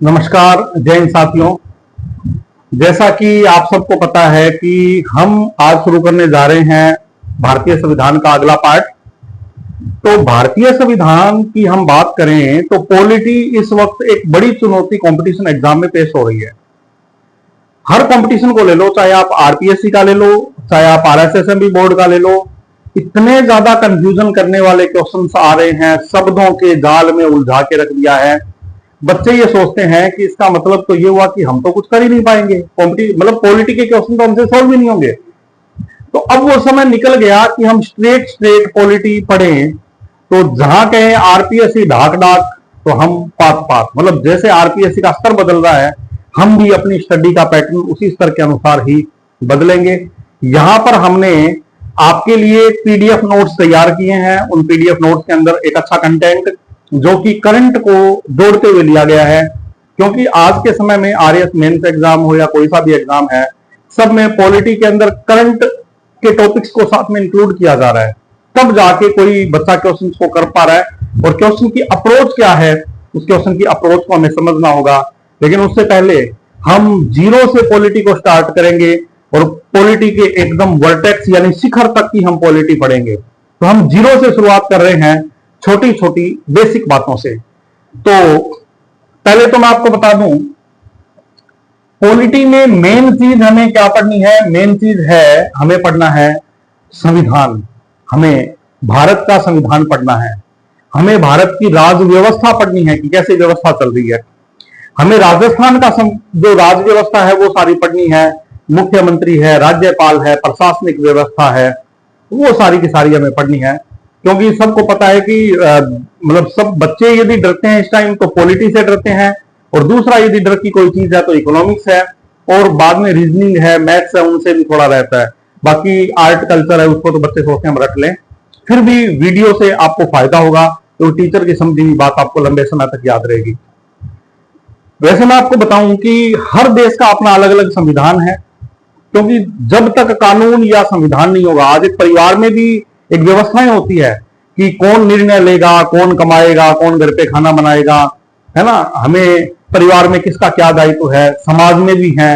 नमस्कार जय हिंद साथियों। जैसा कि आप सबको पता है कि हम आज शुरू करने जा रहे हैं भारतीय संविधान का अगला पार्ट। तो भारतीय संविधान की हम बात करें तो पॉलिटी इस वक्त एक बड़ी चुनौती कंपटीशन एग्जाम में पेश हो रही है। हर कंपटीशन को ले लो, चाहे आप आरपीएससी का ले लो, चाहे आप आरएसएसएमबी बोर्ड का ले लो, इतने ज्यादा कंफ्यूजन करने वाले क्वेश्चंस आ रहे हैं, शब्दों के जाल में उलझा के रख दिया है। बच्चे ये सोचते हैं कि इसका मतलब तो ये हुआ कि हम तो कुछ कर ही नहीं पाएंगे, मतलब पॉलिटी के क्वेश्चन तो हमसे सॉल्व ही नहीं होंगे। तो अब वो समय निकल गया कि हम स्ट्रेट पॉलिटी पढ़ें। तो जहां कहें आरपीएससी ढाक ढाक तो हम पाक पाक, मतलब जैसे आरपीएससी का स्तर बदल रहा है हम भी अपनी स्टडी का पैटर्न उसी स्तर के अनुसार ही बदलेंगे। यहां पर हमने आपके लिए पीडीएफ नोट्स तैयार किए हैं। उन पीडीएफ नोट्स के अंदर एक अच्छा कंटेंट जो कि करंट को जोड़ते हुए लिया गया है, क्योंकि आज के समय में आरएस मेंस एग्जाम हो या कोई सा भी एग्जाम है, सब में पॉलिटी के अंदर करंट के टॉपिक्स को साथ में इंक्लूड किया जा रहा है। तब जाके कोई बच्चा क्वेश्चन को कर पा रहा है, और क्वेश्चन की अप्रोच क्या है, उस क्वेश्चन की अप्रोच को हमें समझना होगा। लेकिन उससे पहले हम जीरो से पॉलिटी को स्टार्ट करेंगे और पॉलिटी के एकदम वर्टेक्स यानी शिखर तक की हम पॉलिटी पढ़ेंगे। तो हम जीरो से शुरुआत कर रहे हैं, छोटी छोटी बेसिक बातों से। तो पहले तो मैं आपको बता दूं, पॉलिटी में मेन चीज हमें क्या पढ़नी है। मेन चीज है हमें पढ़ना है संविधान। हमें भारत का संविधान पढ़ना है, हमें भारत की राज व्यवस्था पढ़नी है कि कैसे व्यवस्था चल रही है। हमें राजस्थान का जो राज व्यवस्था है वो सारी पढ़नी है। मुख्यमंत्री है, राज्यपाल है, प्रशासनिक व्यवस्था है, वो सारी की सारी हमें पढ़नी है। क्योंकि सबको पता है कि मतलब सब बच्चे यदि डरते हैं इस टाइम तो पॉलिटी से डरते हैं, और दूसरा यदि डर की कोई चीज है तो इकोनॉमिक्स है, और बाद में रीजनिंग है, मैथ्स है, उनसे भी थोड़ा रहता है। बाकी आर्ट कल्चर है उसको तो बच्चे सोचते हैं हम रख लें। फिर भी वीडियो से आपको फायदा होगा, तो टीचर की समझी हुई बात आपको लंबे समय तक याद रहेगी। वैसे मैं आपको बताऊं कि हर देश का अपना अलग अलग संविधान है, क्योंकि जब तक कानून या संविधान नहीं होगा, आज एक परिवार में भी एक व्यवस्थाएं होती है कि कौन निर्णय लेगा, कौन कमाएगा, कौन घर पे खाना बनाएगा, है ना। हमें परिवार में किसका क्या दायित्व है, समाज में भी है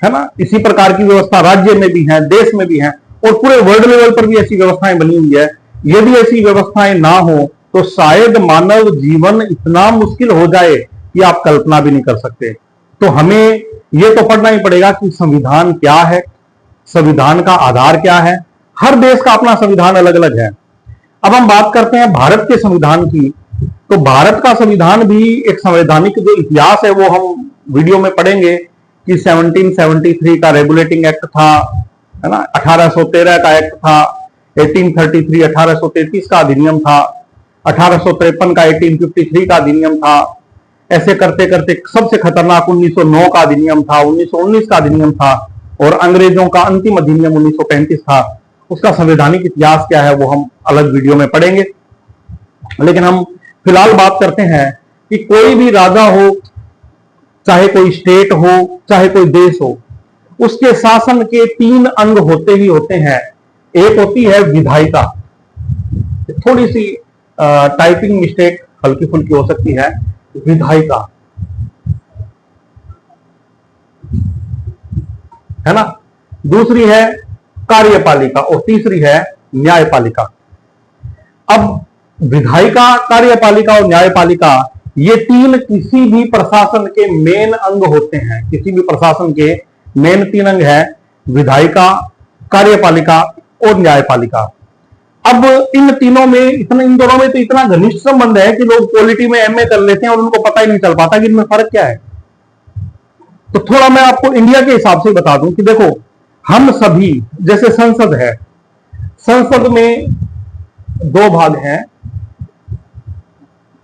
ना। इसी प्रकार की व्यवस्था राज्य में भी है, देश में भी है, और पूरे वर्ल्ड लेवल पर भी ऐसी व्यवस्थाएं बनी हुई है। यदि ऐसी व्यवस्थाएं ना हो तो शायद मानव जीवन इतना मुश्किल हो जाए कि आप कल्पना भी नहीं कर सकते। तो हमें यह तो पढ़ना ही पड़ेगा कि संविधान क्या है, संविधान का आधार क्या है। हर देश का अपना संविधान अलग अलग है। अब हम बात करते हैं भारत के संविधान की। तो भारत का संविधान भी एक संवैधानिक जो इतिहास है वो हम वीडियो में पढ़ेंगे कि 1773 का रेगुलेटिंग एक्ट था, है ना। 1813 का एक्ट था, 1833 1833 का अधिनियम था, 1853 का 1853 का अधिनियम था। ऐसे करते करते सबसे खतरनाक 1909 का अधिनियम था, 1919 का अधिनियम था, और अंग्रेजों का अंतिम अधिनियम 1935 था। उसका संवैधानिक इतिहास क्या है वो हम अलग वीडियो में पढ़ेंगे। लेकिन हम फिलहाल बात करते हैं कि कोई भी राजा हो, चाहे कोई स्टेट हो, चाहे कोई देश हो, उसके शासन के 3 अंग होते ही होते हैं। एक होती है विधायिका, थोड़ी सी टाइपिंग मिस्टेक हल्की फुल्की हो सकती है, विधायिका, है ना। दूसरी है कार्यपालिका, और तीसरी है न्यायपालिका। अब विधायिका, कार्यपालिका और न्यायपालिका, ये 3 किसी भी प्रशासन के मेन अंग होते हैं। किसी भी प्रशासन के मेन 3 अंग है, विधायिका, कार्यपालिका और न्यायपालिका। अब इन दोनों में तो इतना घनिष्ठ संबंध है कि लोग पॉलिटी में एमए कर लेते हैं और उनको पता ही नहीं चल पाता कि इनमें फर्क क्या है। तो थोड़ा मैं आपको इंडिया के हिसाब से बता दूं कि देखो, हम सभी, जैसे संसद है, संसद में 2 भाग हैं।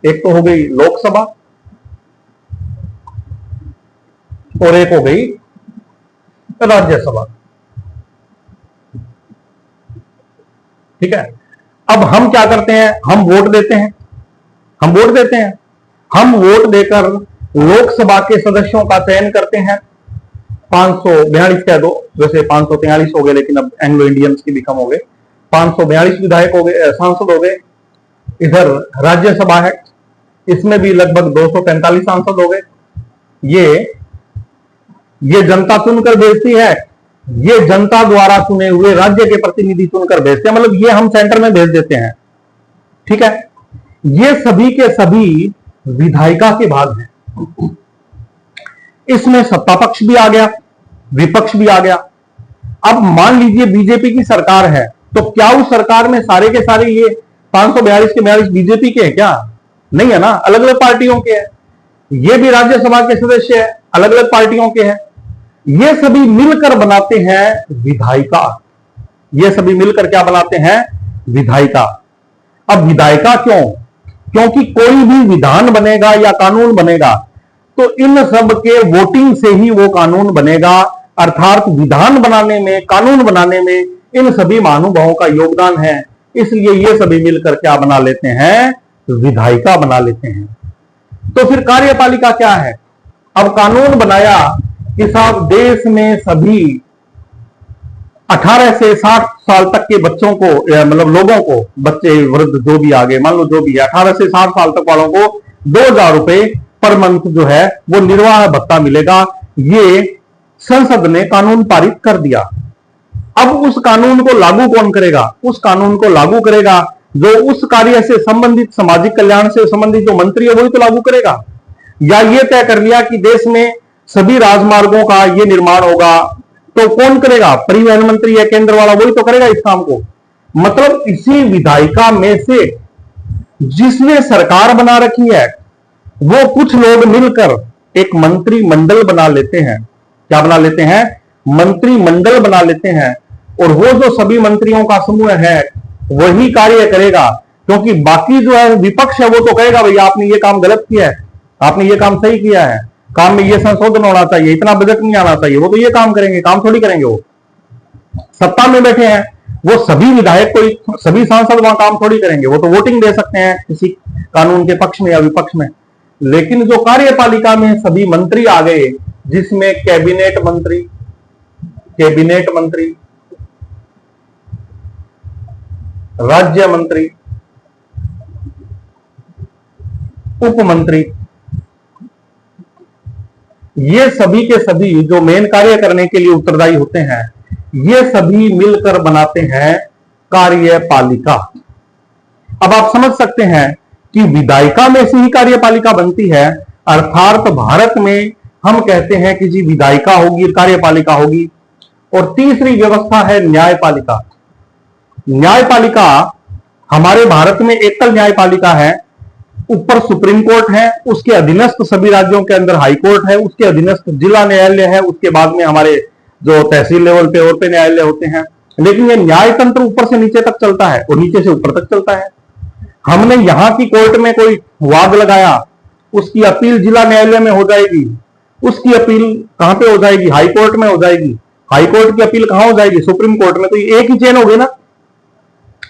एक तो हो गई लोकसभा और एक हो गई राज्यसभा, ठीक है। अब हम क्या करते हैं, हम वोट देते हैं। हम वोट देकर लोकसभा के सदस्यों का चयन करते हैं। 542 कह दो, वैसे 543 हो गए, लेकिन अब एंग्लो इंडियंस की भी कम हो गए। 542 विधायक हो गए, सांसद हो गए। इधर राज्यसभा है, इसमें भी लगभग 245 सांसद हो गए। ये जनता चुनकर भेजती है, ये जनता द्वारा चुने हुए राज्य के प्रतिनिधि चुनकर भेजते हैं, मतलब ये हम सेंटर में भेज देते हैं। ठीक है, ये सभी के सभी विधायिका के भाग हैं। इसमें सत्ता पक्ष भी आ गया, विपक्ष भी आ गया। अब मान लीजिए बीजेपी की सरकार है, तो क्या उस सरकार में सारे के सारे ये 542 के 42 बीजेपी के हैं क्या? नहीं है ना, अलग अलग पार्टियों के हैं। ये भी राज्यसभा के सदस्य है, अलग अलग पार्टियों के हैं। ये सभी मिलकर बनाते हैं विधायिका। ये सभी मिलकर क्या बनाते हैं? विधायिका। अब विधायिका क्यों? क्योंकि कोई भी विधान बनेगा या कानून बनेगा तो इन सब के वोटिंग से ही वो कानून बनेगा, अर्थात विधान बनाने में, कानून बनाने में इन सभी महानुभावों का योगदान है। इसलिए ये सभी मिलकर क्या बना लेते हैं? विधायिका बना लेते हैं। तो फिर कार्यपालिका क्या है? अब कानून बनाया कि साहब देश में सभी 18 से 60 साल तक के बच्चों को, मतलब लोगों को, बच्चे वृद्ध जो भी आगे मान लो जो भी है, 18 से 60 साल तक वालों को 2000 रुपए पर मंथ जो है वो निर्वाह भत्ता मिलेगा। ये संसद ने कानून पारित कर दिया। अब उस कानून को लागू कौन करेगा? उस कानून को लागू करेगा जो उस कार्य से संबंधित, सामाजिक कल्याण से संबंधित जो मंत्री है वही तो लागू करेगा। या ये तय कर लिया कि देश में सभी राजमार्गों का ये निर्माण होगा, तो कौन करेगा? परिवहन मंत्री है केंद्र वाला, वही तो करेगा इस काम को। मतलब इसी विधायिका में से जिसने सरकार बना रखी है वो कुछ लोग मिलकर एक मंत्रिमंडल बना लेते हैं। क्या बना लेते हैं? मंत्रिमंडल बना लेते हैं। और वो जो सभी मंत्रियों का समूह है वही कार्य करेगा, क्योंकि बाकी जो है विपक्ष है वो तो कहेगा भाई आपने ये काम गलत किया है, आपने ये काम सही किया है, काम में ये संशोधन होना चाहिए, इतना बजट नहीं आना चाहिए। वो तो ये काम करेंगे, काम थोड़ी करेंगे। वो सत्ता में बैठे हैं, वो सभी विधायक कोई, सभी सांसद वहां काम थोड़ी करेंगे। वो तो वोटिंग दे सकते हैं किसी कानून के पक्ष में या विपक्ष में। लेकिन जो कार्यपालिका में सभी मंत्री आ गए, जिसमें कैबिनेट मंत्री, राज्य मंत्री, उप मंत्री, ये सभी के सभी जो मेन कार्य करने के लिए उत्तरदायी होते हैं, ये सभी मिलकर बनाते हैं कार्यपालिका। अब आप समझ सकते हैं कि विधायिका में से ही कार्यपालिका बनती है। अर्थात भारत में हम कहते हैं कि जी विधायिका होगी, कार्यपालिका होगी। और तीसरी व्यवस्था है न्यायपालिका। न्यायपालिका हमारे भारत में एकल न्यायपालिका है। ऊपर सुप्रीम कोर्ट है, उसके अधीनस्थ सभी राज्यों के अंदर हाई कोर्ट है, उसके अधीनस्थ जिला न्यायालय है, उसके बाद में हमारे जो तहसील लेवल पे और पे न्यायालय होते हैं। लेकिन ये न्याय तंत्र ऊपर से नीचे तक चलता है और नीचे से ऊपर तक चलता है। हमने यहां की कोर्ट में कोई वाद लगाया, उसकी अपील जिला न्यायालय में हो जाएगी, उसकी अपील कहां पे हो जाएगी? हाई कोर्ट में हो जाएगी। हाई कोर्ट की अपील कहां हो जाएगी? सुप्रीम कोर्ट में। तो एक ही चेन हो गई ना,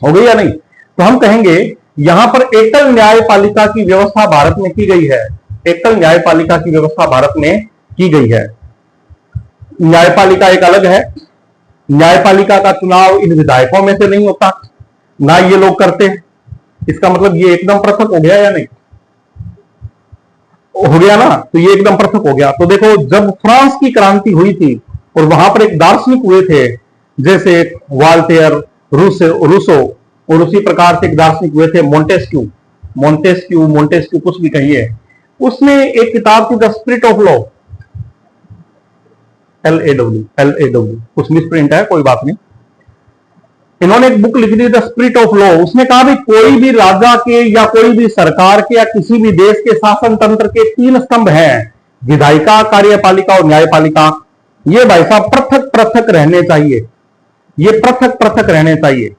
हो गई या नहीं? तो हम कहेंगे यहां पर एकल न्यायपालिका की व्यवस्था भारत में की गई है। एकल न्यायपालिका की व्यवस्था भारत में की गई है। न्यायपालिका एक अलग है। न्यायपालिका का चुनाव इन विधायकों में से नहीं होता, ना ये लोग करते। इसका मतलब ये एकदम पृथक हो गया या नहीं? हो गया ना, तो ये एकदम पृथक हो गया। तो देखो, जब फ्रांस की क्रांति हुई थी और वहां पर एक दार्शनिक हुए थे, जैसे वॉल्टेयर, रूसो, और उसी प्रकार से एक दार्शनिक हुए थे मोंटेस्क्यू कुछ भी कहिए। उसने एक किताब थी the spirit of law, LAW, कुछ मिसप्रिंट है, कोई बात नहीं। इन्होंने एक बुक लिखी थी द स्पिरिट ऑफ लॉ। उसने कहा भी कोई भी राजा के या कोई भी सरकार के या किसी भी देश के शासन तंत्र के 3 स्तंभ हैं, विधायिका, कार्यपालिका और न्यायपालिका। ये भाई साहब पृथक पृथक रहने चाहिए, ये पृथक पृथक रहने चाहिए।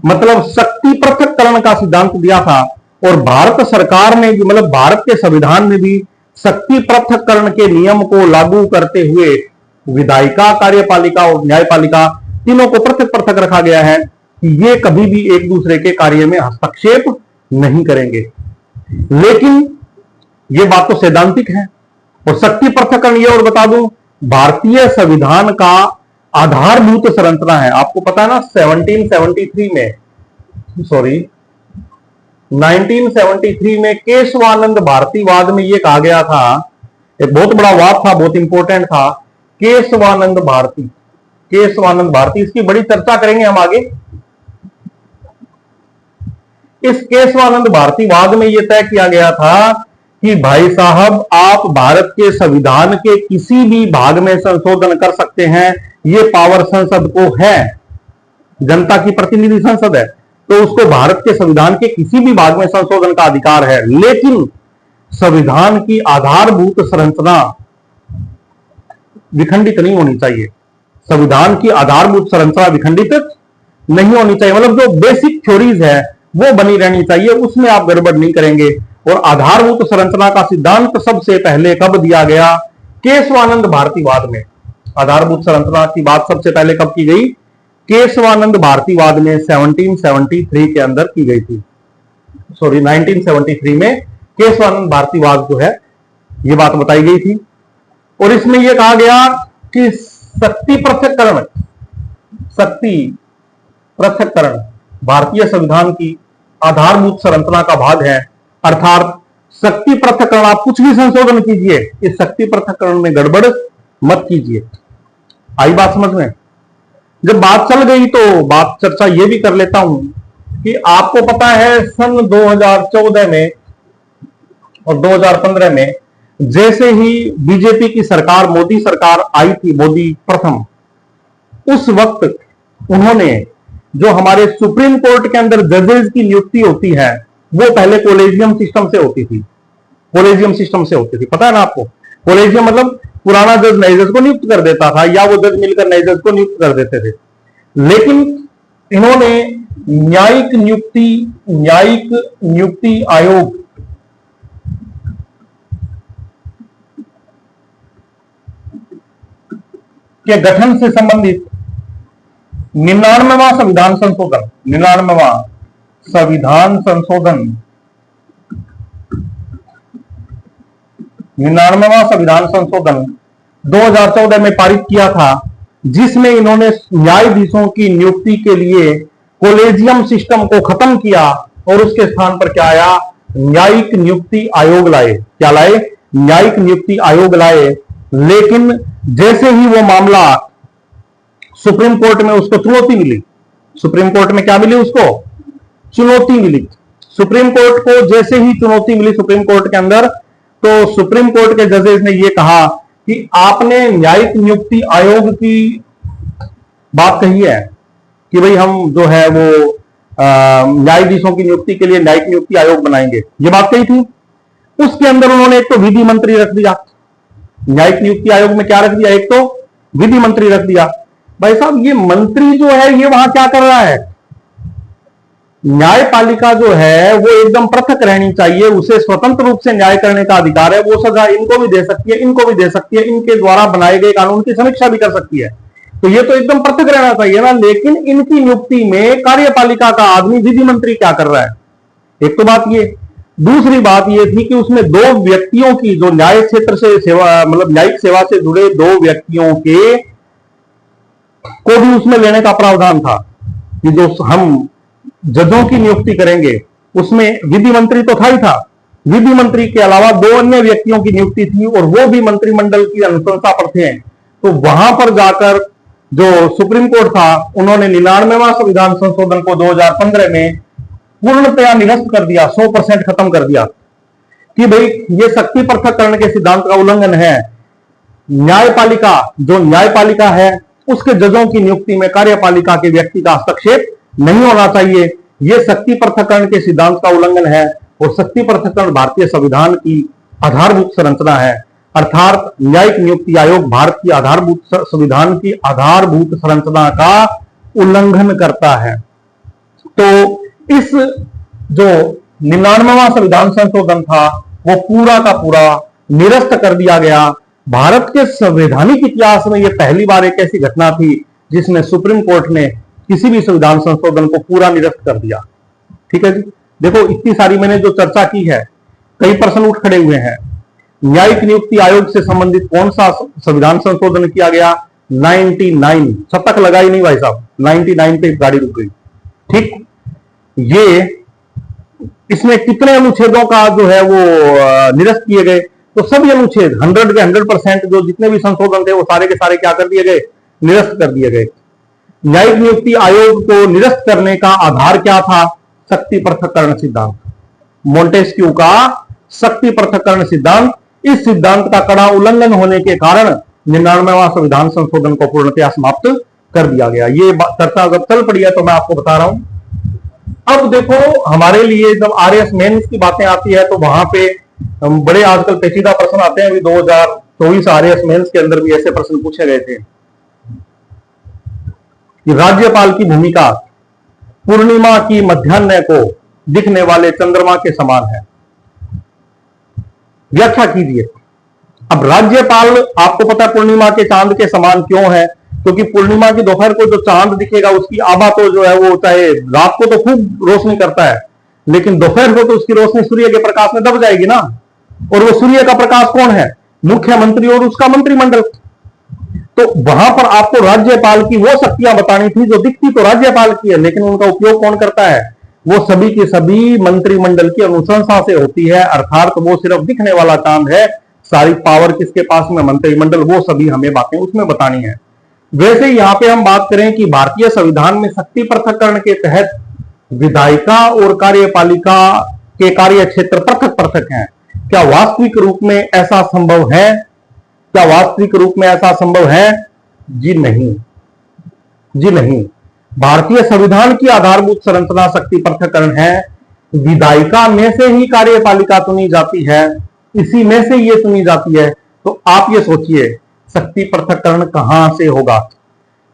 मतलब शक्ति पृथककरण का सिद्धांत दिया था। और भारत सरकार ने भी, मतलब भारत के संविधान में भी शक्ति पृथककरण के नियम को लागू करते हुए विधायिका, कार्यपालिका और न्यायपालिका तीनों को पृथक पृथक रखा गया है कि ये कभी भी एक दूसरे के कार्य में हस्तक्षेप नहीं करेंगे। लेकिन ये बात तो सैद्धांतिक है। और शक्ति पृथककरण, ये और बता दूं, भारतीय संविधान का आधारभूत संरचना है। आपको पता है ना, 1973 में केशवानंद भारतीवाद में यह कहा गया था एक बहुत बड़ा वाद था, बहुत इंपॉर्टेंट था, केशवानंद भारती। केशवानंद भारती, इसकी बड़ी चर्चा करेंगे हम आगे। इस केशवानंद भारती वाद में यह तय किया गया था कि भाई साहब, आप भारत के संविधान के किसी भी भाग में संशोधन कर सकते हैं, ये पावर संसद को है, जनता की प्रतिनिधि संसद है, तो उसको भारत के संविधान के किसी भी भाग में संशोधन का अधिकार है। लेकिन संविधान की आधारभूत संरचना विखंडित नहीं होनी चाहिए। संविधान की आधारभूत संरचना विखंडित नहीं होनी चाहिए, मतलब जो बेसिक थ्योरीज है वो बनी रहनी चाहिए, उसमें आप गड़बड़ नहीं करेंगे। और आधारभूत संरचना का सिद्धांत सबसे पहले कब दिया गया? केशवानंद भारतीवाद में। आधारभूत संरचना की बात सबसे पहले कब की गई? केशवानंद भारतीवाद में 1773 के अंदर की गई थी। 1973 में केशवानंद भारतीवाद जो है ये बात बताई गई थी। और इसमें यह कहा गया कि शक्ति पृथक्करण भारतीय संविधान की आधारभूत संरचना का भाग है। अर्थात शक्ति पृथक्करण, आप कुछ भी संशोधन कीजिए, इस शक्ति पृथक्करण में गड़बड़ मत कीजिए। आई बात समझ में? जब बात चल गई तो बात चर्चा ये भी कर लेता हूं कि आपको पता है सन 2014 में और 2015 में जैसे ही बीजेपी की सरकार, मोदी सरकार आई थी, मोदी प्रथम, उस वक्त उन्होंने जो हमारे सुप्रीम कोर्ट के अंदर जजेस की नियुक्ति होती है वो पहले कोलेजियम सिस्टम से होती थी। कोलेजियम सिस्टम से होती थी, पता है ना आपको? कोलेजियम मतलब पुराना जज नए जज को नियुक्त कर देता था या वो जज मिलकर नए जज को नियुक्त कर देते थे। लेकिन इन्होंने न्यायिक नियुक्ति आयोग के गठन से संबंधित 99वां संविधान संशोधन, 99वां संविधान संशोधन 2014 में पारित किया था, जिसमें इन्होंने न्यायाधीशों की नियुक्ति के लिए कोलेजियम सिस्टम को खत्म किया और उसके स्थान पर क्या आया? न्यायिक नियुक्ति आयोग लाए। क्या लाए? न्यायिक नियुक्ति आयोग लाए। लेकिन जैसे ही वो मामला सुप्रीम कोर्ट में उसको चुनौती मिली, सुप्रीम कोर्ट में क्या मिली? उसको चुनौती मिली। सुप्रीम कोर्ट को जैसे ही चुनौती मिली सुप्रीम कोर्ट के अंदर, तो सुप्रीम कोर्ट के जजेस ने यह कहा कि आपने न्यायिक नियुक्ति आयोग की बात कही है कि भाई हम जो है वो न्यायाधीशों की नियुक्ति के लिए न्यायिक नियुक्ति आयोग बनाएंगे, ये बात कही थी। उसके अंदर उन्होंने एक तो विधि मंत्री रख दिया। न्यायिक नियुक्ति आयोग में क्या रख दिया? एक तो विधि मंत्री रख दिया। भाई साहब, ये मंत्री जो है ये वहां क्या कर रहा है? न्यायपालिका जो है वो एकदम पृथक रहनी चाहिए, उसे स्वतंत्र रूप से न्याय करने का अधिकार है। वो सजा इनको भी दे सकती है, इनको भी दे सकती है, इनके द्वारा बनाए गए कानून की समीक्षा भी कर सकती है, तो ये तो एकदम पृथक रहना चाहिए ना। लेकिन इनकी नियुक्ति में कार्यपालिका का आदमी विधि मंत्री क्या कर रहा है? एक तो बात ये। दूसरी बात ये थी कि उसमें दो व्यक्तियों की, जो न्याय क्षेत्र से सेवा, मतलब न्यायिक सेवा से जुड़े दो व्यक्तियों के को भी उसमें लेने का प्रावधान था कि जो हम जजों की नियुक्ति करेंगे उसमें विधि मंत्री तो था ही था, विधि मंत्री के अलावा दो अन्य व्यक्तियों की नियुक्ति थी और वो भी मंत्रिमंडल की अनुशंसा पर थे। तो वहां पर जाकर जो सुप्रीम कोर्ट था, उन्होंने 99वां संविधान संशोधन को 2015 में पूर्णतया निरस्त कर दिया, 100% खत्म कर दिया कि भाई ये शक्ति पृथक्करण के सिद्धांत का उल्लंघन है। न्यायपालिका, जो न्यायपालिका है उसके जजों की नियुक्ति में कार्यपालिका के व्यक्ति का हस्तक्षेप नहीं होना चाहिए। यह शक्ति पृथक्करण के सिद्धांत का उल्लंघन है और शक्ति पृथक्करण भारतीय संविधान की आधारभूत संरचना है। अर्थात न्यायिक नियुक्ति आयोग भारत की आधारभूत संविधान की आधारभूत संरचना का उल्लंघन करता है। तो इस जो 99वां संविधान संशोधन था वो पूरा का पूरा निरस्त कर दिया गया। भारत के संवैधानिक इतिहास में यह पहली बार एक ऐसी घटना थी जिसमें सुप्रीम कोर्ट ने किसी भी संविधान संशोधन को पूरा निरस्त कर दिया। ठीक है जी। देखो, इतनी सारी मैंने जो चर्चा की है, कई प्रश्न उठ खड़े हुए हैं। न्यायिक नियुक्ति आयोग से संबंधित कौन सा संविधान संशोधन किया गया? 99। शतक लगा ही नहीं भाई साहब, 99 पे गाड़ी रुक गई। ठीक, ये इसमें कितने अनुच्छेदों का जो है वो निरस्त किए गए? तो सभी अनुच्छेद 100 के 100% जो जितने भी संशोधन थे वो सारे के सारे क्या कर दिए गए, निरस्त कर दिए गए। न्यायिक नियुक्ति आयोग को निरस्त करने का आधार क्या था, शक्ति पृथक्करण सिद्धांत, मोंटेस्क्यू का शक्ति पृथक्करण सिद्धांत। इस सिद्धांत का कड़ा उल्लंघन होने के कारण 99वां संविधान संशोधन को पूर्णतया समाप्त कर दिया गया। ये चर्चा जब चल पड़ी है तो मैं आपको बता रहा हूं। अब देखो हमारे लिए जब आरएस मेंस की बातें आती है तो वहां पे बड़े आजकल पेचीदा प्रश्न आते हैं। अभी 2024 आरएस मेंस के अंदर भी ऐसे प्रश्न पूछे गए थे कि राज्यपाल की भूमिका पूर्णिमा की मध्याह्न को दिखने वाले चंद्रमा के समान है, व्याख्या कीजिए। अब राज्यपाल, आपको पता है पूर्णिमा के चांद के समान क्यों है, क्योंकि पूर्णिमा की दोपहर को जो चांद दिखेगा उसकी आभा तो जो है वो चाहे रात को तो खूब रोशनी करता है, लेकिन दोपहर को तो उसकी रोशनी सूर्य के प्रकाश में दब जाएगी ना। और वो सूर्य का प्रकाश कौन है, मुख्यमंत्री और उसका मंत्रिमंडल। तो वहां पर आपको राज्यपाल की वो शक्तियां बतानी थी जो दिखती तो राज्यपाल की है, लेकिन उनका उपयोग कौन करता है, वो सभी की सभी मंत्रिमंडल की अनुशंसा से होती है। अर्थात वो सिर्फ दिखने वाला चांद है, सारी पावर किसके पास में, मंत्रिमंडल। वो सभी हमें बातें उसमें बतानी है। वैसे यहां पे हम बात करें कि भारतीय संविधान में शक्ति पृथक्करण के तहत विधायिका और कार्यपालिका के कार्य क्षेत्र पृथक पृथक हैं। क्या वास्तविक रूप में ऐसा संभव है, क्या वास्तविक रूप में ऐसा संभव है? जी नहीं, जी नहीं। भारतीय संविधान की आधारभूत संरचना शक्ति पृथक्करण है। विधायिका में से ही कार्यपालिका चुनी जाती है, इसी में से ये चुनी जाती है। तो आप ये सोचिए शक्ति पृथक्करण कहां से होगा?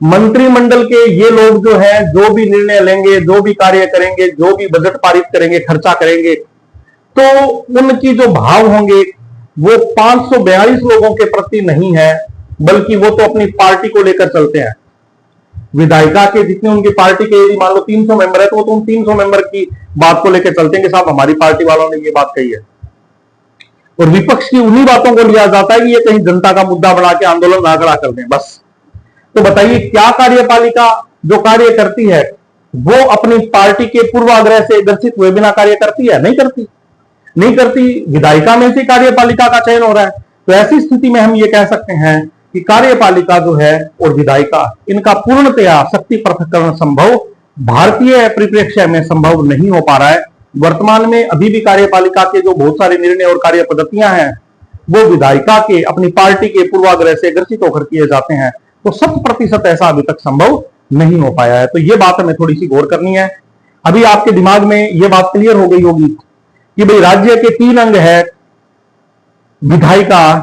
मंत्रिमंडल के ये लोग जो है जो भी निर्णय लेंगे, जो भी कार्य करेंगे, जो भी बजट पारित करेंगे, खर्चा करेंगे, तो उनकी जो भाव होंगे वो 542 लोगों के प्रति नहीं है, बल्कि वो तो अपनी पार्टी को लेकर चलते हैं। विधायिका के जितने उनकी पार्टी के यदि मान लो 300 मेंबर है तो वो तो उन 300 मेंबर की बात को लेकर चलते हैं कि साहब हमारी पार्टी वालों ने ये बात कही है। और विपक्ष की उन्हीं बातों को लिया जाता है कि ये कहीं जनता का मुद्दा बना के आंदोलन ना खड़ा कर दें बस। तो बताइए क्या कार्यपालिका जो कार्य करती है वो अपनी पार्टी के पूर्वाग्रह से ग्रसित हुए बिना कार्य करती है? नहीं करती, नहीं करती। विधायिका में से कार्यपालिका का चयन हो रहा है। तो ऐसी स्थिति में हम ये कह सकते हैं कि कार्यपालिका जो है और विधायिका, इनका पूर्णतया शक्ति पृथक्करण संभव भारतीय परिप्रेक्ष्य में संभव नहीं हो पा रहा है। वर्तमान में अभी भी कार्यपालिका के जो बहुत सारे निर्णय और कार्य पद्धतियां हैं वो विधायिका के अपनी पार्टी के पूर्वाग्रह से ग्रसित होकर किए जाते हैं। तो 100% ऐसा अभी तक संभव नहीं हो पाया है। तो ये बात हमें थोड़ी सी गौर करनी है। अभी आपके दिमाग में ये बात क्लियर हो गई होगी कि भाई राज्य के 3 अंग है, विधायिका,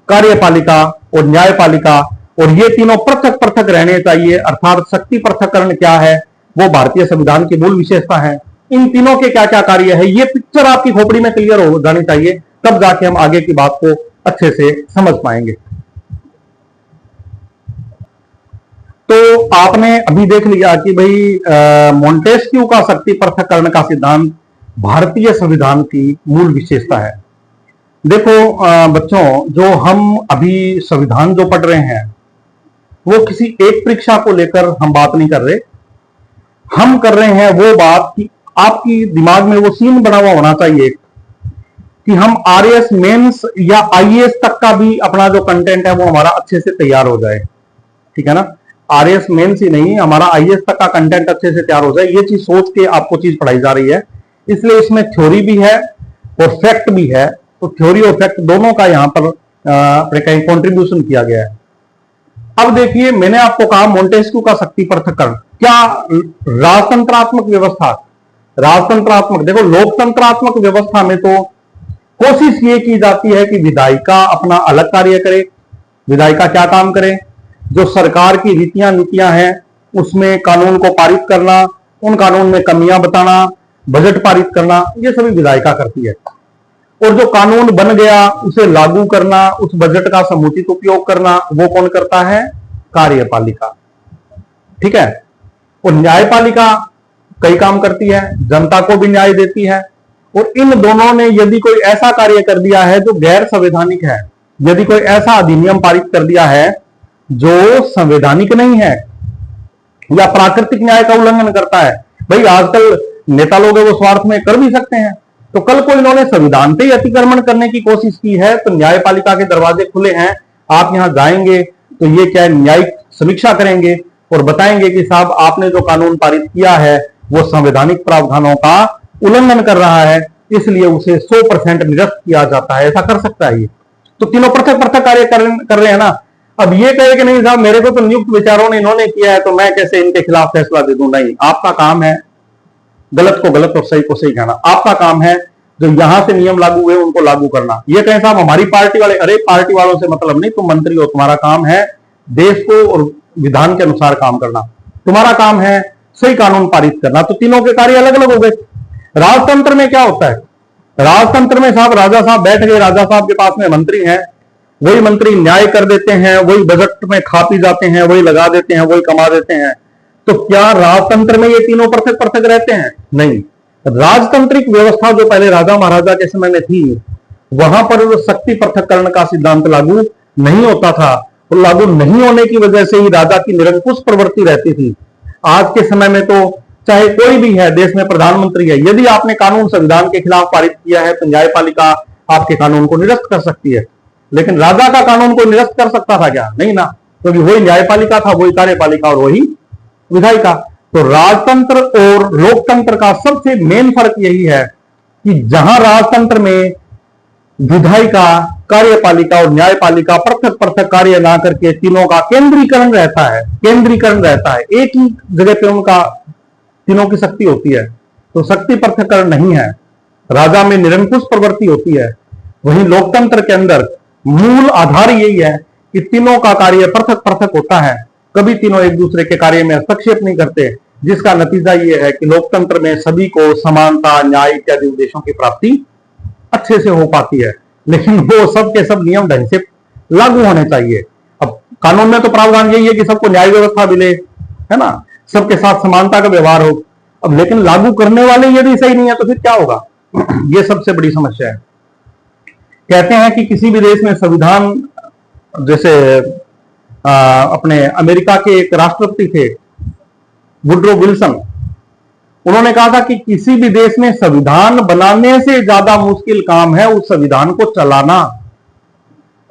कार्यपालिका और न्यायपालिका, और ये तीनों पृथक पृथक रहने चाहिए। अर्थात शक्ति पृथक्करण क्या है, वो भारतीय संविधान की मूल विशेषता है। इन तीनों के क्या क्या कार्य है, ये पिक्चर आपकी खोपड़ी में क्लियर हो जानी चाहिए, तब जाके हम आगे की बात को अच्छे से समझ पाएंगे। तो आपने अभी देख लिया कि भाई मोंटेस्क्यू का शक्ति पृथक्करण का सिद्धांत भारतीय संविधान की मूल विशेषता है। देखो बच्चों, जो हम अभी संविधान जो पढ़ रहे हैं वो किसी एक परीक्षा को लेकर हम बात नहीं कर रहे। हम कर रहे हैं वो बात कि आपकी दिमाग में वो सीन बना हुआ होना चाहिए कि हम आरएस मेंस या आईएएस तक का भी अपना जो कंटेंट है वो हमारा अच्छे से तैयार हो जाए। ठीक है ना? आरएस मेंस ही नहीं, हमारा आईएएस तक का कंटेंट अच्छे से तैयार हो जाए, ये चीज सोच के आपको चीज पढ़ाई जा रही है। इसलिए इसमें थ्योरी भी है और फैक्ट भी है। तो थ्योरी और फैक्ट दोनों का यहां पर कहीं कॉन्ट्रीब्यूशन किया गया है। अब देखिए, मैंने आपको कहा मोंटेस्क्यू का शक्ति पृथक्करण, क्या राजतंत्रात्मक व्यवस्था, राजतंत्रात्मक, देखो लोकतंत्रात्मक व्यवस्था में तो कोशिश ये की जाती है कि विधायिका अपना अलग कार्य करे। विधायिका क्या काम करे? जो सरकार की रीतियां नीतियां हैं उसमें कानून को पारित करना, उन कानून में कमियां बताना, बजट पारित करना, ये सभी विधायिका करती है। और जो कानून बन गया उसे लागू करना, उस बजट का समुचित उपयोग करना, वो कौन करता है? कार्यपालिका। ठीक है? और न्यायपालिका कई काम करती है, जनता को भी न्याय देती है। और इन दोनों ने यदि कोई ऐसा कार्य कर दिया है जो गैर संवैधानिक है, यदि कोई ऐसा अधिनियम पारित कर दिया है जो संवैधानिक नहीं है या प्राकृतिक न्याय का उल्लंघन करता है, भाई आजकल नेता लोग वो स्वार्थ में कर भी सकते हैं, तो कल को इन्होंने संविधान पे ही अतिक्रमण करने की कोशिश की है, तो न्यायपालिका के दरवाजे खुले हैं। आप यहां जाएंगे तो ये क्या न्यायिक समीक्षा करेंगे और बताएंगे कि साहब आपने जो कानून पारित किया है वो संवैधानिक प्रावधानों का उल्लंघन कर रहा है, इसलिए उसे 100% निरस्त किया जाता है। ऐसा कर सकता है ये। तो तीनों पृथक पृथक कार्य कर रहे हैं ना। अब ये कहे कि नहीं साहब मेरे को तो नियुक्त विचारों ने इन्होंने किया है तो मैं कैसे इनके खिलाफ फैसला दे दूं। नहीं, आपका काम है गलत को गलत और सही को सही कहना। आपका काम है जो यहां से नियम लागू हुए उनको लागू करना। ये कहें साहब हमारी पार्टी वाले, अरे पार्टी वालों से मतलब नहीं, तुम मंत्री हो, तुम्हारा काम है देश को और विधान के अनुसार काम करना, तुम्हारा काम है सही कानून पारित करना। तो तीनों के कार्य अलग अलग हो गए। राजतंत्र में क्या होता है, राजतंत्र में साहब राजा साहब बैठ गए, राजा साहब के पास में मंत्री हैं, वही मंत्री न्याय कर देते हैं, वही बजट में खा पी जाते हैं, वही लगा देते हैं, वही कमा देते हैं। तो क्या राजतंत्र में ये तीनों पृथक पृथक रहते हैं? नहीं। राजतांत्रिक व्यवस्था जो पहले राजा महाराजा के समय में थी, वहां पर शक्ति पृथक्करण का सिद्धांत लागू नहीं होता था, और लागू नहीं होने की वजह से ही राजा की निरंकुश प्रवृत्ति रहती थी। आज के समय में तो चाहे कोई भी है, देश में प्रधानमंत्री है, यदि आपने कानून संविधान के खिलाफ पारित किया है तो न्यायपालिका आपके कानून को निरस्त कर सकती है। लेकिन राजा का कानून को निरस्त कर सकता था क्या? नहीं ना, क्योंकि वही न्यायपालिका था, वही कार्यपालिका और वही विधायिका। तो राजतंत्र और लोकतंत्र का सबसे मेन फर्क यही है कि जहां राजतंत्र में विधायिका, कार्यपालिका और न्यायपालिका पृथक पृथक कार्य ना करके तीनों का केंद्रीकरण रहता है, केंद्रीकरण रहता है, एक ही जगह पे उनका तीनों की शक्ति होती है। तो शक्ति पृथक्करण नहीं है, राजा में निरंकुश प्रवृत्ति होती है। वहीं लोकतंत्र के अंदर मूल आधार यही है कि तीनों का कार्य पृथक पृथक होता है, कभी तीनों एक दूसरे के कार्य में हस्तक्षेप नहीं करते, जिसका नतीजा यह है कि लोकतंत्र में सभी को समानता, न्याय इत्यादि उद्देश्यों की प्राप्ति अच्छे से हो पाती है। लेकिन वो सब के सब नियम ढंग से लागू होने चाहिए। अब कानून में तो प्रावधान यही है कि सबको न्याय व्यवस्था मिले, है ना, सबके साथ समानता का व्यवहार हो। अब लेकिन लागू करने वाले यदि सही नहीं है तो फिर क्या होगा? ये सबसे बड़ी समस्या है। कहते हैं कि किसी भी देश में संविधान, जैसे अपने अमेरिका के एक राष्ट्रपति थे वुड्रो विल्सन, उन्होंने कहा था कि किसी भी देश में संविधान बनाने से ज्यादा मुश्किल काम है उस संविधान को चलाना।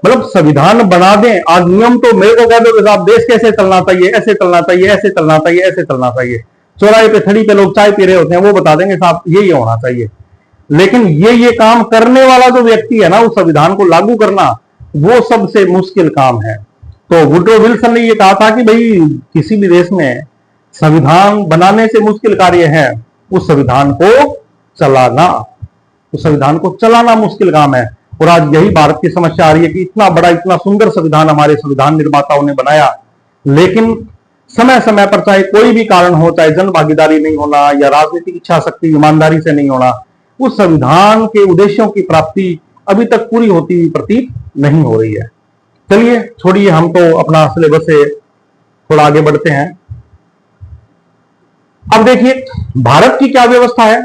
मतलब संविधान बना दें, आज नियम तो मेरे को कह दो कि साहब देश कैसे चलना चाहिए, ऐसे चलना चाहिए, ऐसे चलना चाहिए, ऐसे चलना चाहिए। चौराहे पे थड़ी पे लोग चाय पी रहे होते हैं, वो बता देंगे साहब ये होना चाहिए। लेकिन ये काम करने वाला जो व्यक्ति है ना, उस संविधान को लागू करना, वो सबसे मुश्किल काम है। तो वुड्रो विल्सन ने ये कहा था कि भाई किसी भी देश में संविधान बनाने से मुश्किल कार्य है उस संविधान को चलाना, उस संविधान को चलाना मुश्किल काम है। और आज यही भारत की समस्या आ रही है कि इतना बड़ा, इतना सुंदर संविधान हमारे संविधान निर्माताओं ने बनाया, लेकिन समय समय पर चाहे कोई भी कारण हो, चाहे जन भागीदारी नहीं होना या राजनीतिक इच्छा शक्ति, ईमानदारी से नहीं होना, उस संविधान के उद्देश्यों की प्राप्ति अभी तक पूरी होती हुई प्रतीत नहीं हो रही है। चलिए छोड़िए, हम तो अपना सिलेबस से थोड़ा आगे बढ़ते हैं। अब देखिए भारत की क्या व्यवस्था है।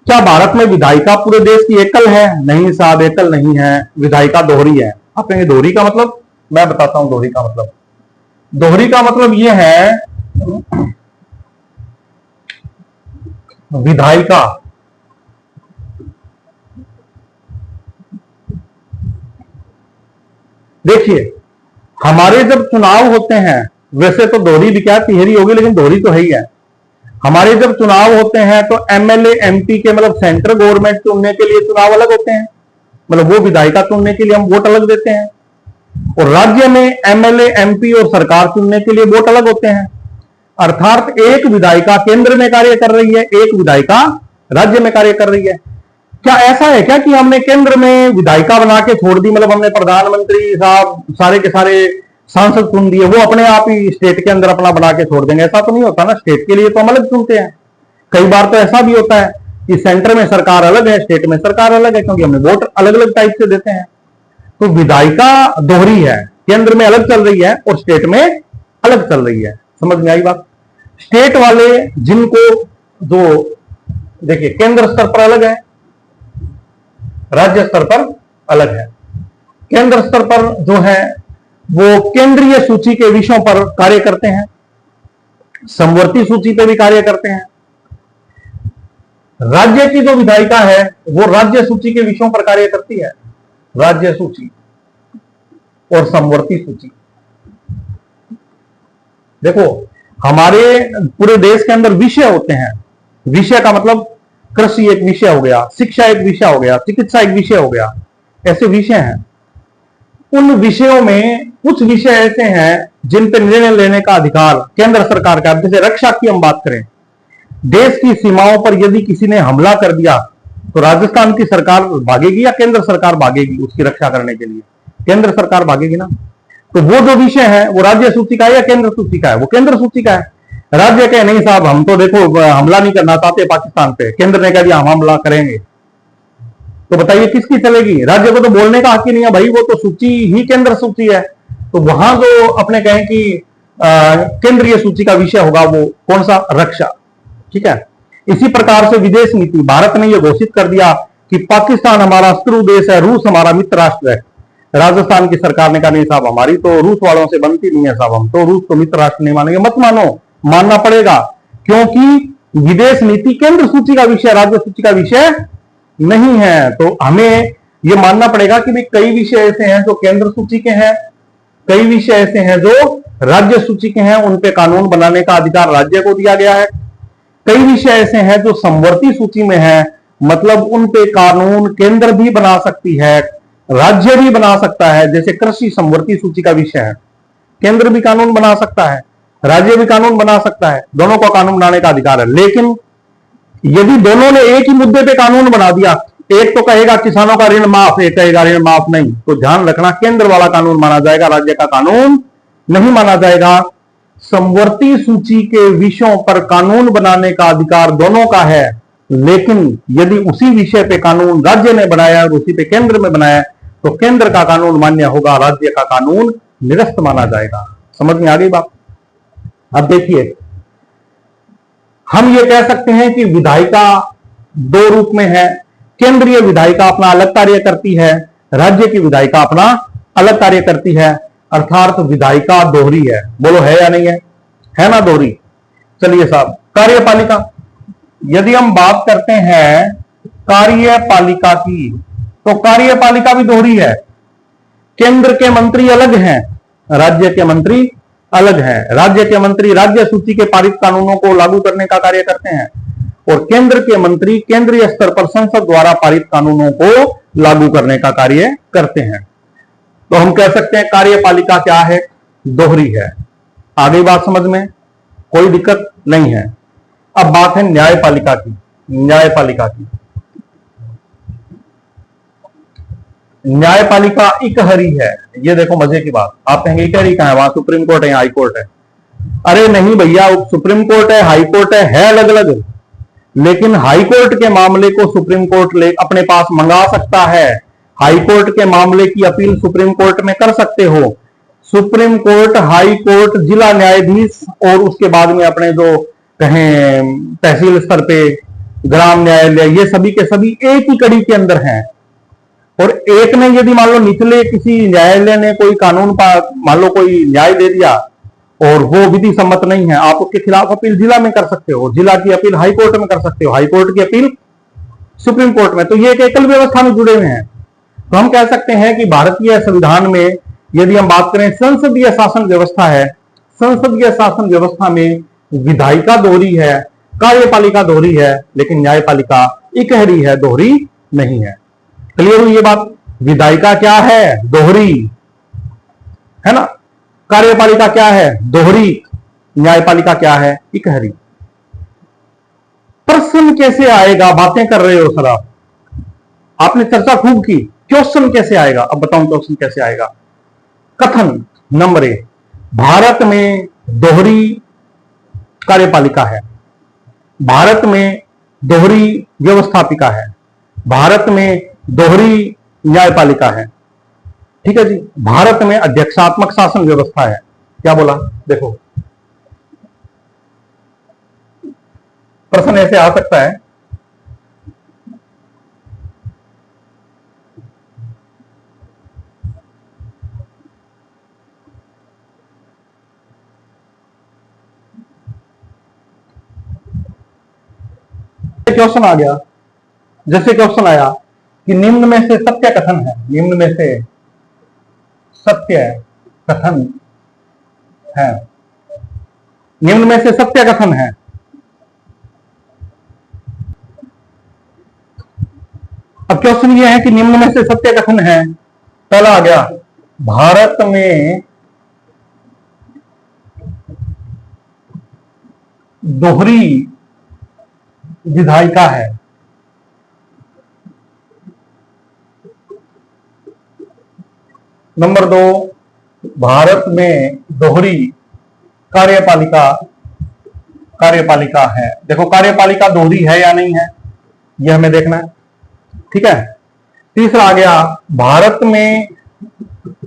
क्या भारत में विधायिका पूरे देश की एकल है? नहीं साहब, एकल नहीं है, विधायिका दोहरी है। आप कहेंगे दोहरी का मतलब? मैं बताता हूं दोहरी का मतलब। दोहरी का मतलब यह है, विधायिका देखिए हमारे जब चुनाव होते हैं, वैसे तो दोहरी भी क्या तिहरी होगी, लेकिन दोहरी तो है ही है। हमारे जब चुनाव होते हैं तो एमएलए एमपी के, मतलब सेंट्रल गवर्नमेंट चुनने के लिए चुनाव अलग होते हैं, मतलब वो विधायिका चुनने के लिए हम वोट अलग देते हैं। और राज्य में एमएलए एमपी और सरकार चुनने के लिए वोट अलग होते हैं। अर्थात एक विधायिका केंद्र में कार्य कर रही है, एक विधायिका राज्य में कार्य कर रही है। क्या ऐसा है क्या कि हमने केंद्र में विधायिका बना के छोड़ दी, मतलब हमने प्रधानमंत्री साहब सारे के सारे सांसद चुन दिए, वो अपने आप ही स्टेट के अंदर अपना बना के छोड़ देंगे? ऐसा तो नहीं होता ना, स्टेट के लिए तो हम अलग चुनते हैं। कई बार तो ऐसा भी होता है कि सेंटर में सरकार अलग है, स्टेट में सरकार अलग है, क्योंकि हमने वोट अलग अलग टाइप से देते हैं। तो विधायिका दोहरी है, केंद्र में अलग चल रही है और स्टेट में अलग चल रही है। समझ में आई बात? स्टेट वाले जिनको, जो देखिए केंद्र स्तर पर अलग है, राज्य स्तर पर अलग है। केंद्र स्तर पर जो है वो केंद्रीय सूची के विषयों पर कार्य करते हैं, समवर्ती सूची पर भी कार्य करते हैं। राज्य की जो विधायिका है वो राज्य सूची के विषयों पर कार्य करती है। राज्य सूची और समवर्ती सूची, देखो हमारे पूरे देश के अंदर विषय होते हैं। विषय का मतलब कृषि एक विषय हो गया, शिक्षा एक विषय हो गया, चिकित्सा एक विषय हो गया, ऐसे विषय हैं। उन विषयों में कुछ विषय ऐसे हैं जिन पर निर्णय लेने का अधिकार केंद्र सरकार का। जैसे रक्षा की हम बात करें, देश की सीमाओं पर यदि किसी ने हमला कर दिया तो राजस्थान की सरकार भागेगी या केंद्र सरकार भागेगी उसकी रक्षा करने के लिए? केंद्र सरकार भागेगी ना। तो वो जो विषय है वो राज्य सूची का है या केंद्र सूची का है? वो केंद्र सूची का है। राज्य कहे नहीं साहब हम तो देखो हमला नहीं करना चाहते पाकिस्तान पे, केंद्र ने कह दिया हम हमला करेंगे, तो बताइए किसकी चलेगी? राज्य को तो बोलने का हक ही नहीं है भाई, वो तो सूची ही केंद्र सूची है। तो वहां जो अपने कहें कि केंद्रीय सूची का विषय होगा वो कौन सा? रक्षा। ठीक है। इसी प्रकार से विदेश नीति, भारत ने यह घोषित कर दिया कि पाकिस्तान हमारा शत्रु देश है, रूस हमारा मित्र राष्ट्र है। राजस्थान की सरकार ने कहा नहीं साहब हमारी तो रूस वालों से बनती नहीं है साहब, हम तो रूस को मित्र राष्ट्र नहीं मानेंगे। मत मानो, मानना पड़ेगा, क्योंकि विदेश नीति केंद्र सूची का विषय, राज्य सूची का विषय नहीं है। तो हमें यह मानना पड़ेगा कि भाई कई विषय ऐसे हैं जो केंद्र सूची के हैं, कई विषय ऐसे हैं जो राज्य सूची के हैं, उन पे कानून बनाने का अधिकार राज्य को दिया गया है। कई विषय ऐसे हैं जो समवर्ती सूची में है, मतलब उन पे कानून केंद्र भी बना सकती है, राज्य भी बना सकता है। जैसे कृषि समवर्ती सूची का विषय है, केंद्र भी कानून बना सकता है, राज्य भी कानून बना सकता है, दोनों को कानून बनाने का अधिकार है। लेकिन यदि दोनों ने एक ही मुद्दे पे कानून बना दिया, एक तो कहेगा किसानों का ऋण माफ, एक कहेगा ऋण माफ नहीं, तो ध्यान रखना केंद्र वाला कानून माना जाएगा, राज्य का कानून नहीं माना जाएगा। समवर्ती सूची के विषयों पर कानून बनाने का अधिकार दोनों का है, लेकिन यदि उसी विषय पे कानून राज्य ने बनाया और उसी पे केंद्र में बनाया तो केंद्र का कानून मान्य होगा, राज्य का कानून निरस्त माना जाएगा। समझ में आ गई बात? अब देखिए, हम ये कह सकते हैं कि विधायिका दो रूप में है। केंद्रीय विधायिका अपना अलग कार्य करती है, राज्य की विधायिका अपना अलग कार्य करती है, अर्थात विधायिका दोहरी है। बोलो है या नहीं है? है ना दोहरी। चलिए साहब, कार्यपालिका, यदि हम बात करते हैं कार्यपालिका की तो कार्यपालिका भी दोहरी है। केंद्र के मंत्री अलग हैं, राज्य के मंत्री अलग हैं। राज्य के मंत्री राज्य सूची के पारित कानूनों को लागू करने का कार्य करते हैं और केंद्र के मंत्री केंद्रीय स्तर पर संसद द्वारा पारित कानूनों को लागू करने का कार्य करते हैं। तो हम कह सकते हैं कार्यपालिका क्या है? दोहरी है। आ गई बात समझ में? कोई दिक्कत नहीं है। अब बात है न्यायपालिका की। न्यायपालिका की, न्यायपालिका इकहरी है। ये देखो मजे की बात, आप कहेंगे इकहरी कहां है? वहां सुप्रीम कोर्ट है, हाई कोर्ट है। अरे नहीं भैया, सुप्रीम कोर्ट है, हाई कोर्ट है अलग अलग, लेकिन हाई कोर्ट के मामले को सुप्रीम कोर्ट ले अपने पास मंगा सकता है। हाई कोर्ट के मामले की अपील सुप्रीम कोर्ट में कर सकते हो। सुप्रीम कोर्ट, हाई कोर्ट, जिला न्यायाधीश और उसके बाद में अपने जो कहें तहसील स्तर पे ग्राम न्यायालय, ये सभी के सभी एक ही कड़ी के अंदर हैं। और एक ने यदि मान लो निचले किसी न्यायालय ने कोई कानून मान लो कोई न्याय दे दिया और वो विधि सम्मत नहीं है, आप उसके खिलाफ अपील जिला में कर सकते हो, जिला की अपील हाई कोर्ट में कर सकते हो, हाई कोर्ट की अपील सुप्रीम कोर्ट में। तो ये एक एकल व्यवस्था में जुड़े हुए हैं। तो हम कह सकते हैं कि भारतीय संविधान में यदि हम बात करें संसदीय शासन व्यवस्था है, संसदीय शासन व्यवस्था में विधायिका दोहरी है, कार्यपालिका दोहरी है, लेकिन न्यायपालिका इकहरी है, दोहरी नहीं है। क्लियर हुई ये बात? विधायिका क्या है? दोहरी है ना। कार्यपालिका क्या है? दोहरी। न्यायपालिका क्या है? इकहरी। प्रश्न कैसे आएगा? बातें कर रहे हो सर आप, आपने चर्चा खूब की, क्वेश्चन कैसे आएगा? अब बताऊं क्वेश्चन कैसे आएगा। कथन नंबर 1, भारत में दोहरी कार्यपालिका है, भारत में दोहरी व्यवस्थापिका है, भारत में दोहरी न्यायपालिका है। ठीक है जी। भारत में अध्यक्षात्मक शासन व्यवस्था है। क्या बोला? देखो प्रश्न ऐसे आ सकता है, क्वेश्चन आ गया, जैसे क्वेश्चन आया कि निम्न में से सत्य कथन है, निम्न में से सत्य कथन है, निम्न में से सत्य कथन है। अब क्वेश्चन ये है कि निम्न में से सत्य कथन है। पहला आ गया, भारत में दोहरी विधायिका है। नंबर 2, भारत में दोहरी कार्यपालिका है। देखो कार्यपालिका दोहरी है या नहीं है, यह हमें देखना है। ठीक है। तीसरा आ गया, भारत में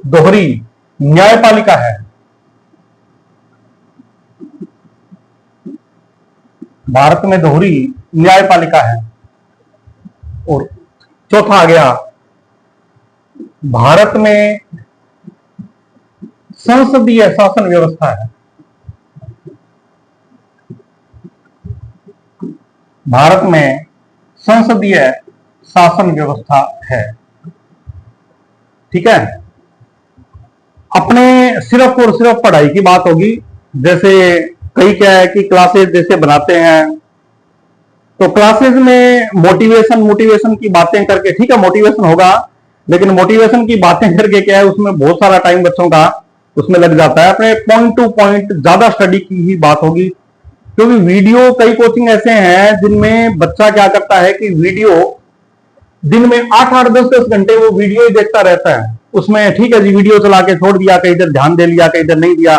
दोहरी न्यायपालिका है। भारत में दोहरी न्यायपालिका है। और चौथा आ गया, भारत में संसदीय शासन व्यवस्था है। भारत में संसदीय शासन व्यवस्था है। ठीक है। अपने सिर्फ और सिर्फ पढ़ाई की बात होगी। जैसे कई क्या है कि क्लासेस जैसे बनाते हैं, तो क्लासेस में मोटिवेशन की बातें करके, ठीक है मोटिवेशन होगा, लेकिन मोटिवेशन की बातें करके क्या है, उसमें बहुत सारा टाइम बच्चों का उसमें लग जाता है। अपने पॉइंट टू पॉइंट ज्यादा स्टडी की ही बात होगी, क्योंकि वीडियो कई कोचिंग ऐसे हैं जिनमें बच्चा क्या करता है कि वीडियो दिन में 8-8, 10-10 घंटे वो वीडियो ही देखता रहता है। उसमें ठीक है जी, वीडियो चला के छोड़ दिया, कहीं इधर ध्यान दे लिया, कहीं इधर नहीं दिया।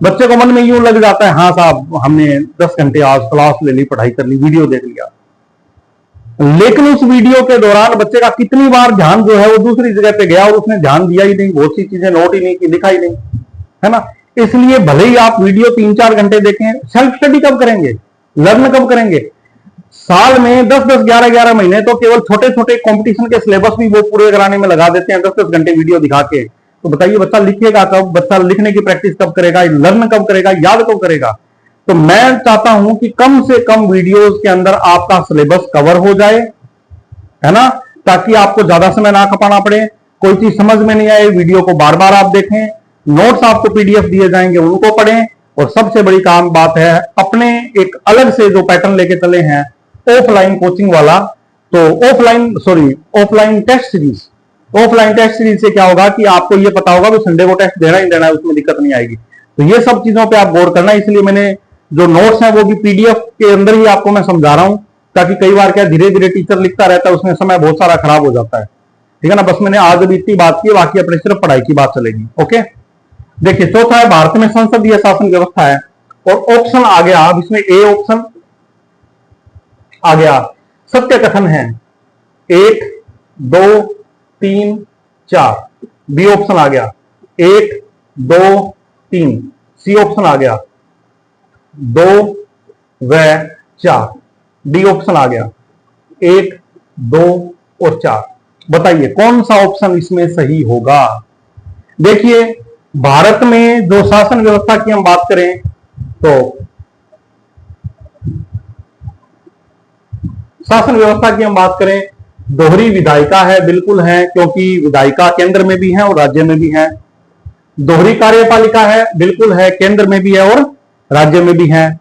बच्चे को मन में यूं लग जाता है, हाँ साहब हमने 10 घंटे आज क्लास ले ली, पढ़ाई कर ली, वीडियो देख लिया। लेकिन उस वीडियो के दौरान बच्चे का कितनी बार ध्यान जो है वो दूसरी जगह पे गया और उसने ध्यान दिया ही नहीं, बहुत सी चीजें नोट ही नहीं की, लिखा ही नहीं, है ना। इसलिए भले ही आप वीडियो 3-4 घंटे देखें, सेल्फ स्टडी कब करेंगे, लर्न कब करेंगे? साल में 10-10, 11-11 महीने तो केवल छोटे छोटे कंपटीशन के सिलेबस भी वो पूरे कराने में लगा देते हैं, 10-10 घंटे वीडियो दिखा के। तो बताइए बच्चा लिखेगा कब, बच्चा लिखने की प्रैक्टिस कब करेगा, लर्न कब करेगा, याद कब करेगा? तो मैं चाहता हूं कि कम से कम वीडियोस के अंदर आपका सिलेबस कवर हो जाए, है ना, ताकि आपको ज्यादा समय ना खपाना पड़े। कोई चीज समझ में नहीं आए, वीडियो को बार बार आप देखें, नोट्स आपको पीडीएफ दिए जाएंगे उनको पढ़ें, और सबसे बड़ी काम बात है अपने एक अलग से जो पैटर्न लेके चले हैं ऑफलाइन कोचिंग वाला, तो offline test series. Offline test series से क्या होगा कि आपको ये पता होगा कि संडे को टेस्ट देना ही देना है, उसमें दिक्कत नहीं आएगी। तो ये सब चीजों पे आप गौर करना। इसलिए मैंने जो नोट्स हैं वो भी पीडीएफ के अंदर ही आपको मैं समझा रहा हूं, ताकि कई बार क्या धीरे धीरे टीचर लिखता रहता है, उसमें समय बहुत सारा खराब हो जाता है। ठीक है ना। बस मैंने आज अभी इतनी बात की, बाकी अपने सिर्फ पढ़ाई की बात चलेगी। ओके। देखिए चौथा है, भारत में संसदीय शासन व्यवस्था है। और ऑप्शन आ गया, अब इसमें ए ऑप्शन आ गया, सत्य कथन है 1, 2, 3, 4। बी ऑप्शन आ गया 1, 2, 3। सी ऑप्शन आ गया 2 व 4। डी ऑप्शन आ गया 1, 2 और 4। बताइए कौन सा ऑप्शन इसमें सही होगा? देखिए भारत में जो शासन व्यवस्था की हम बात करें तो शासन व्यवस्था की हम बात करें, दोहरी विधायिका है, बिल्कुल है, क्योंकि विधायिका केंद्र में भी है और राज्य में भी है। दोहरी कार्यपालिका है, बिल्कुल है, केंद्र में भी है और राज्य में भी है।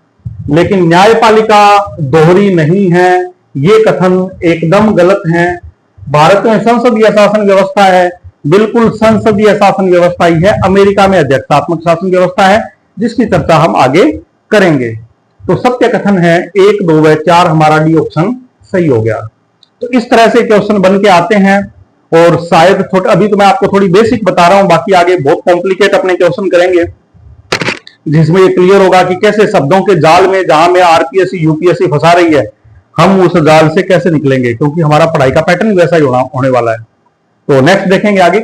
लेकिन न्यायपालिका दोहरी नहीं है, ये कथन एकदम गलत है। भारत में संसदीय शासन व्यवस्था है, बिल्कुल संसदीय शासन व्यवस्था ही है। अमेरिका में अध्यक्षात्मक शासन व्यवस्था है, जिसकी चर्चा हम आगे करेंगे। तो सत्य कथन है 1, 2 व 4, हमारा डी ऑप्शन सही हो गया। तो इस तरह से क्वेश्चन बन के आते हैं, और शायद अभी तो मैं आपको थोड़ी बेसिक बता रहा हूं, बाकी आगे बहुत कॉम्प्लिकेट अपने क्वेश्चन करेंगे, जिसमें ये क्लियर होगा कि कैसे शब्दों के जाल में, जहां में आरपीएससी यूपीएससी फंसा रही है, हम उस जाल से कैसे निकलेंगे, क्योंकि हमारा पढ़ाई का पैटर्न वैसा ही होने वाला है। तो नेक्स्ट देखेंगे आगे।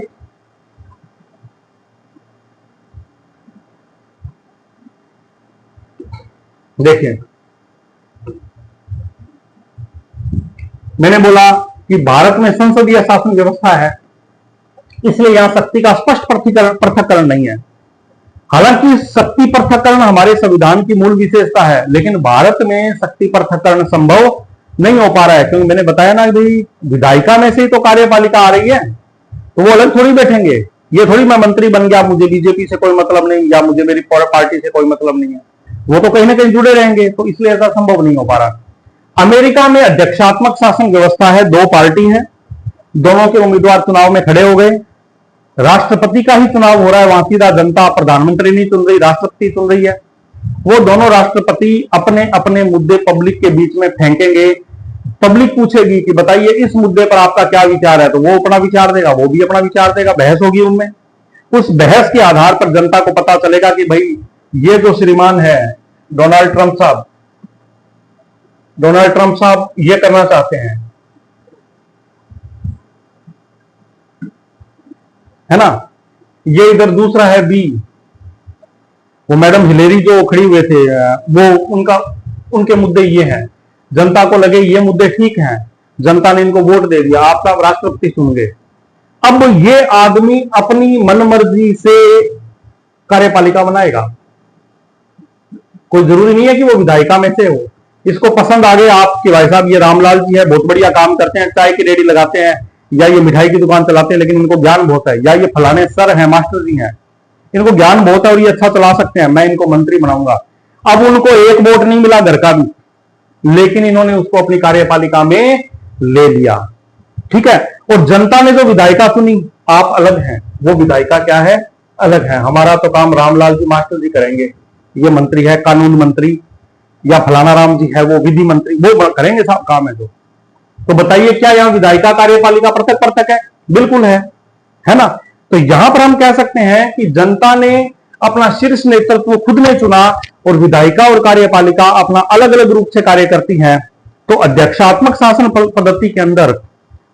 देखिए मैंने बोला कि भारत में संसदीय शासन व्यवस्था है, इसलिए यहां शक्ति का स्पष्ट पृथक्करण नहीं है। हालांकि शक्ति पृथक्करण हमारे संविधान की मूल विशेषता है, लेकिन भारत में शक्ति पृथक्करण संभव नहीं हो पा रहा है, क्योंकि मैंने बताया ना कि भाई विधायिका में से ही तो कार्यपालिका आ रही है, तो वो अलग थोड़ी बैठेंगे। ये थोड़ी मैं मंत्री बन गया, मुझे बीजेपी से कोई मतलब नहीं या मुझे मेरी पार्टी से कोई मतलब नहीं है, वो तो कहीं ना कहीं जुड़े रहेंगे, तो इसलिए ऐसा संभव नहीं हो पा रहा। अमेरिका में अध्यक्षात्मक शासन व्यवस्था है, दो पार्टी है, दोनों के उम्मीदवार चुनाव में खड़े हो गए, राष्ट्रपति का ही चुनाव हो रहा है, वहां सीधा जनता प्रधानमंत्री नहीं चुन रही, राष्ट्रपति चुन रही है। वो दोनों राष्ट्रपति अपने अपने मुद्दे पब्लिक के बीच में फेंकेंगे, पब्लिक पूछेगी कि बताइए इस मुद्दे पर आपका क्या विचार है, तो वो अपना विचार देगा, वो भी अपना विचार देगा, बहस होगी उनमें। उस बहस के आधार पर जनता को पता चलेगा कि भाई ये जो श्रीमान है डोनाल्ड ट्रंप साहब ये करना चाहते हैं, है ना। ये इधर दूसरा है बी, वो मैडम हिलेरी जो खड़ी हुए थे, वो उनके मुद्दे ये हैं, जनता को लगे ये मुद्दे ठीक हैं, जनता ने इनको वोट दे दिया, आप सब राष्ट्रपति चुन गए। अब ये आदमी अपनी मनमर्जी से कार्यपालिका बनाएगा, कोई जरूरी नहीं है कि वो विधायिका में से हो। इसको पसंद आ गए आपके भाई साहब ये रामलाल जी है, बहुत बढ़िया काम करते हैं, चाय की रेडी लगाते हैं या ये मिठाई की दुकान चलाते हैं, लेकिन इनको ज्ञान बहुत है, या ये फलाने सर हैं, मास्टर जी हैं, इनको ज्ञान बहुत है और ये अच्छा चला सकते हैं, मैं इनको मंत्री बनाऊंगा। अब उनको एक वोट नहीं मिला घर का भी, लेकिन इन्होंने उसको अपनी कार्यपालिका में ले लिया, ठीक है। और जनता ने जो विधायिका चुनी, आप अलग हैं, वो विधायिका क्या है, अलग है। हमारा तो काम रामलाल जी मास्टर जी करेंगे, ये मंत्री है कानून मंत्री, या फलाना राम जी है वो विधि मंत्री, वो करेंगे साहब काम है जो। तो बताइए क्या यहां विधायिका कार्यपालिका पृथक पृथक है? बिल्कुल है ना। तो यहां पर हम कह सकते हैं कि जनता ने अपना शीर्ष नेतृत्व खुद ने चुना और विधायिका और कार्यपालिका अपना अलग अलग रूप से कार्य करती हैं। तो अध्यक्षात्मक शासन पद्धति के अंदर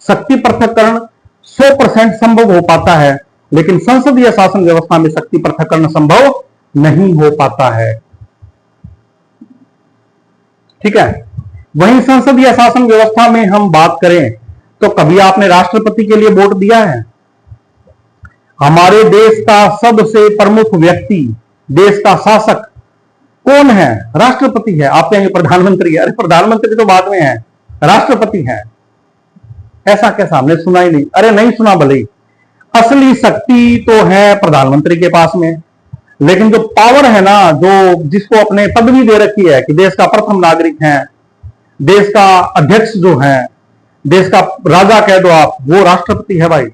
शक्ति पृथक्करण 100% संभव हो पाता है, लेकिन संसदीय शासन व्यवस्था में शक्ति पृथक्करण संभव नहीं हो पाता है, ठीक है। वहीं संसदीय शासन व्यवस्था में हम बात करें तो कभी आपने राष्ट्रपति के लिए वोट दिया है? हमारे देश का सबसे प्रमुख व्यक्ति, देश का शासक कौन है? राष्ट्रपति है। आप कहेंगे प्रधानमंत्री है, अरे प्रधानमंत्री तो बाद में है, राष्ट्रपति है। ऐसा कैसा, हमने सुना ही नहीं? अरे नहीं सुना भले ही, असली शक्ति तो है प्रधानमंत्री के पास में, लेकिन जो पावर है ना, जो जिसको अपने पदवी दे रखी है कि देश का प्रथम नागरिक है, देश का अध्यक्ष जो है, देश का राजा कह दो आप, वो राष्ट्रपति है भाई।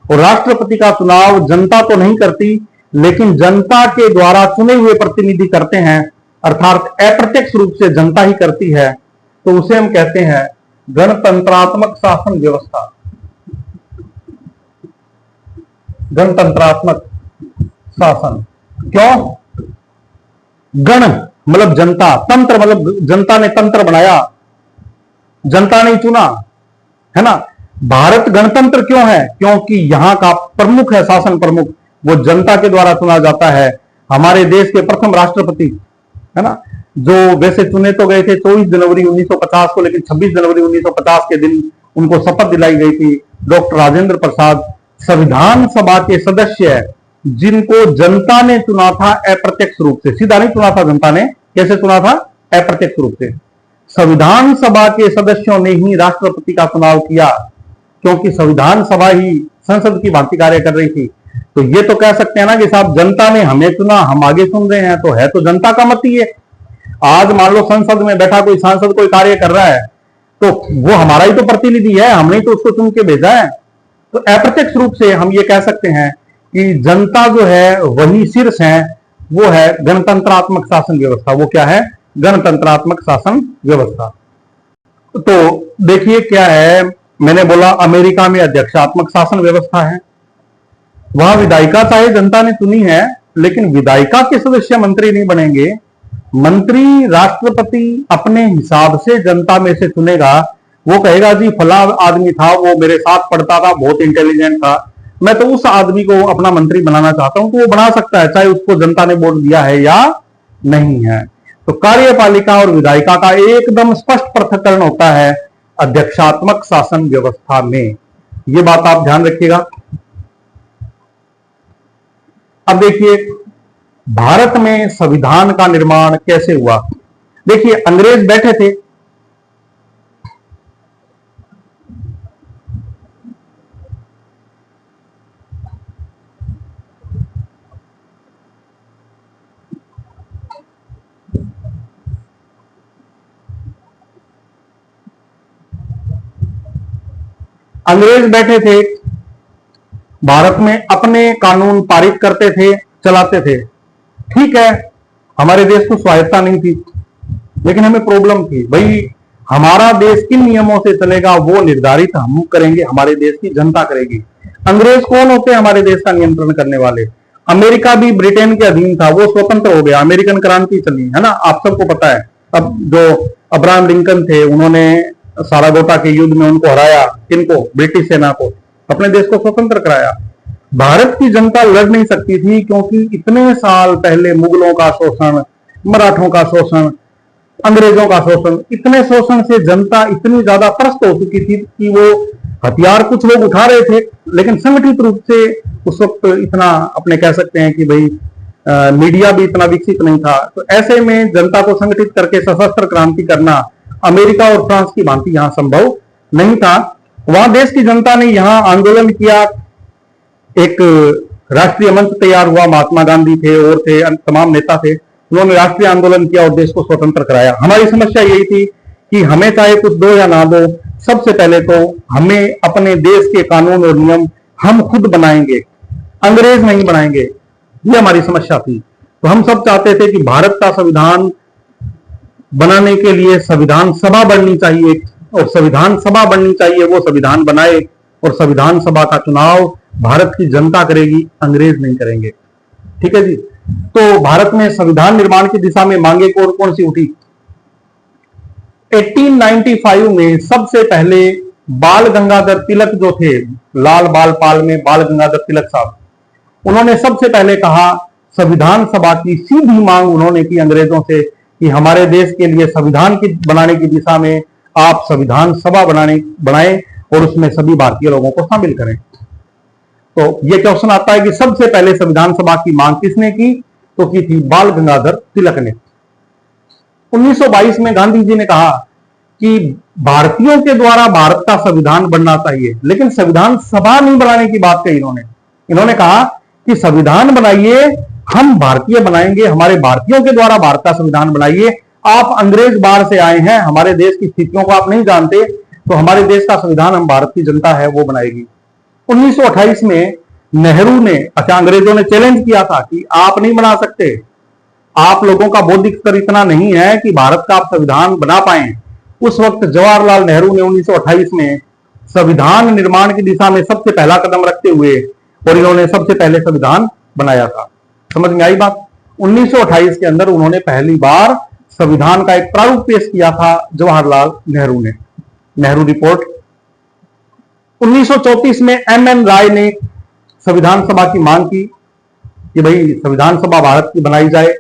और राष्ट्रपति का चुनाव जनता तो नहीं करती, लेकिन जनता के द्वारा चुने हुए प्रतिनिधि करते हैं, अर्थात अप्रत्यक्ष रूप से जनता ही करती है। तो उसे हम कहते हैं गणतंत्रात्मक शासन व्यवस्था। गणतंत्रात्मक शासन क्यों? गण मतलब जनता, तंत्र मतलब जनता ने तंत्र बनाया, जनता ने चुना, है ना। भारत गणतंत्र क्यों है? क्योंकि यहां का प्रमुख है, शासन प्रमुख, वो जनता के द्वारा चुना जाता है। हमारे देश के प्रथम राष्ट्रपति, है ना, जो वैसे चुने तो गए थे 24 जनवरी 1950 को, लेकिन 26 जनवरी 1950 के दिन उनको शपथ दिलाई गई थी, डॉक्टर राजेंद्र प्रसाद, संविधान सभा के सदस्य जिनको जनता ने चुना था अप्रत्यक्ष रूप से, सीधा नहीं चुना था जनता ने, कैसे चुना था? अप्रत्यक्ष रूप से। संविधान सभा के सदस्यों ने ही राष्ट्रपति का चुनाव किया, क्योंकि संविधान सभा ही संसद की भांति कार्य कर रही थी। तो ये तो कह सकते हैं ना कि साहब जनता ने हमें चुना, हम आगे सुन रहे हैं, तो है तो जनता का मत ही है। आज मान लो संसद में बैठा कोई सांसद कोई कार्य कर रहा है, तो वो हमारा ही तो प्रतिनिधि है, हमने तो उसको चुन के भेजा है। तो अप्रत्यक्ष रूप से हम ये कह सकते हैं कि जनता जो है वही शीर्ष है, वो है गणतंत्रात्मक शासन व्यवस्था। वो क्या है? गणतंत्रात्मक शासन व्यवस्था। तो देखिए क्या है, मैंने बोला अमेरिका में अध्यक्षात्मक शासन व्यवस्था है, वहां विधायिका चाहे जनता ने चुनी है, लेकिन विधायिका के सदस्य मंत्री नहीं बनेंगे। मंत्री राष्ट्रपति अपने हिसाब से जनता में से चुनेगा। वो कहेगा जी फला आदमी था, वो मेरे साथ पढ़ता था, बहुत इंटेलिजेंट था, मैं तो उस आदमी को अपना मंत्री बनाना चाहता हूं, तो वो बना सकता है, चाहे उसको जनता ने वोट दिया है या नहीं है। तो कार्यपालिका और विधायिका का एकदम स्पष्ट पृथक्करण होता है अध्यक्षात्मक शासन व्यवस्था में। ये बात आप ध्यान रखिएगा। अब देखिए भारत में संविधान का निर्माण कैसे हुआ। देखिए अंग्रेज बैठे थे, अंग्रेज बैठे थे भारत में, अपने कानून पारित करते थे, चलाते थे। ठीक है, हमारे देश को स्वायत्ता नहीं थी, लेकिन हमें प्रॉब्लम थी भाई, हमारा देश किन नियमों से चलेगा वो निर्धारित हम करेंगे, हमारे देश की जनता करेगी। अंग्रेज कौन होते हैं हमारे देश का नियंत्रण करने वाले? अमेरिका भी ब्रिटेन के अधीन था, वो स्वतंत्र हो गया, अमेरिकन क्रांति चली है ना, आप सबको पता है। अब जो अब्राहम लिंकन थे, उन्होंने सारागोटा के युद्ध में उनको हराया, किनको? ब्रिटिश सेना को, अपने देश को स्वतंत्र कराया। भारत की जनता लड़ नहीं सकती थी, क्योंकि इतने साल पहले मुगलों का शोषण, मराठों का शोषण, अंग्रेजों का शोषण, इतने शोषण से जनता इतनी ज्यादा त्रस्त हो चुकी थी कि वो हथियार कुछ लोग उठा रहे थे, लेकिन संगठित रूप से उस वक्त इतना, अपने कह सकते हैं कि भाई मीडिया भी इतना विकसित नहीं था। तो ऐसे में जनता को संगठित करके सशस्त्र क्रांति करना अमेरिका और फ्रांस की भांति यहां संभव नहीं था। वहां देश की जनता ने यहां आंदोलन किया, एक राष्ट्रीय मंच तैयार हुआ, महात्मा गांधी थे और थे, तमाम नेता थे, उन्होंने राष्ट्रीय आंदोलन किया और देश को स्वतंत्र कराया। हमारी समस्या यही थी कि हमें चाहे कुछ दो या ना दो, सबसे पहले तो हमें अपने देश के कानून और नियम हम खुद बनाएंगे, अंग्रेज नहीं बनाएंगे, ये हमारी समस्या थी। तो हम सब चाहते थे कि भारत का संविधान बनाने के लिए संविधान सभा बननी चाहिए, और संविधान सभा बननी चाहिए, वो संविधान बनाए, और संविधान सभा का चुनाव भारत की जनता करेगी, अंग्रेज नहीं करेंगे। ठीक है जी। तो भारत में संविधान निर्माण की दिशा में मांगे कौन कौन सी उठी? 1895 में सबसे पहले बाल गंगाधर तिलक जो थे, लाल बाल पाल में बाल गंगाधर तिलक साहब, उन्होंने सबसे पहले कहा, संविधान सभा की सीधी मांग उन्होंने की अंग्रेजों से कि हमारे देश के लिए संविधान की बनाने की दिशा में आप संविधान सभा बनाएं और उसमें सभी भारतीय लोगों को शामिल करें। तो यह क्वेश्चन आता है कि सबसे पहले संविधान सभा की मांग किसने की? तो की थी बाल गंगाधर तिलक ने। 1922 में गांधी जी ने कहा कि भारतीयों के द्वारा भारत का संविधान बनना चाहिए, लेकिन संविधान सभा नहीं बनाने की बात कही इन्होंने कहा कि संविधान बनाइए, हम भारतीय बनाएंगे, हमारे भारतीयों के द्वारा भारत का संविधान बनाइए। आप अंग्रेज बाहर से आए हैं, हमारे देश की स्थितियों को आप नहीं जानते, तो हमारे देश का संविधान हम भारत की जनता है वो बनाएगी। 1928 में नेहरू ने, अंग्रेजों ने चैलेंज किया था कि आप नहीं बना सकते, आप लोगों का बौद्धिक स्तर इतना नहीं है कि भारत का आप संविधान बना पाए। उस वक्त जवाहरलाल नेहरू ने 1928 में संविधान निर्माण की दिशा में सबसे पहला कदम रखते हुए, और इन्होंने सबसे पहले संविधान बनाया था। समझ में आई बात? 1928 के अंदर उन्होंने पहली बार संविधान का एक प्रारूप पेश किया था जवाहरलाल नेहरू ने, नेहरू रिपोर्ट। 1934 में एमएन राय ने संविधान सभा की मांग की कि भाई संविधान सभा भारत की बनाई जाए।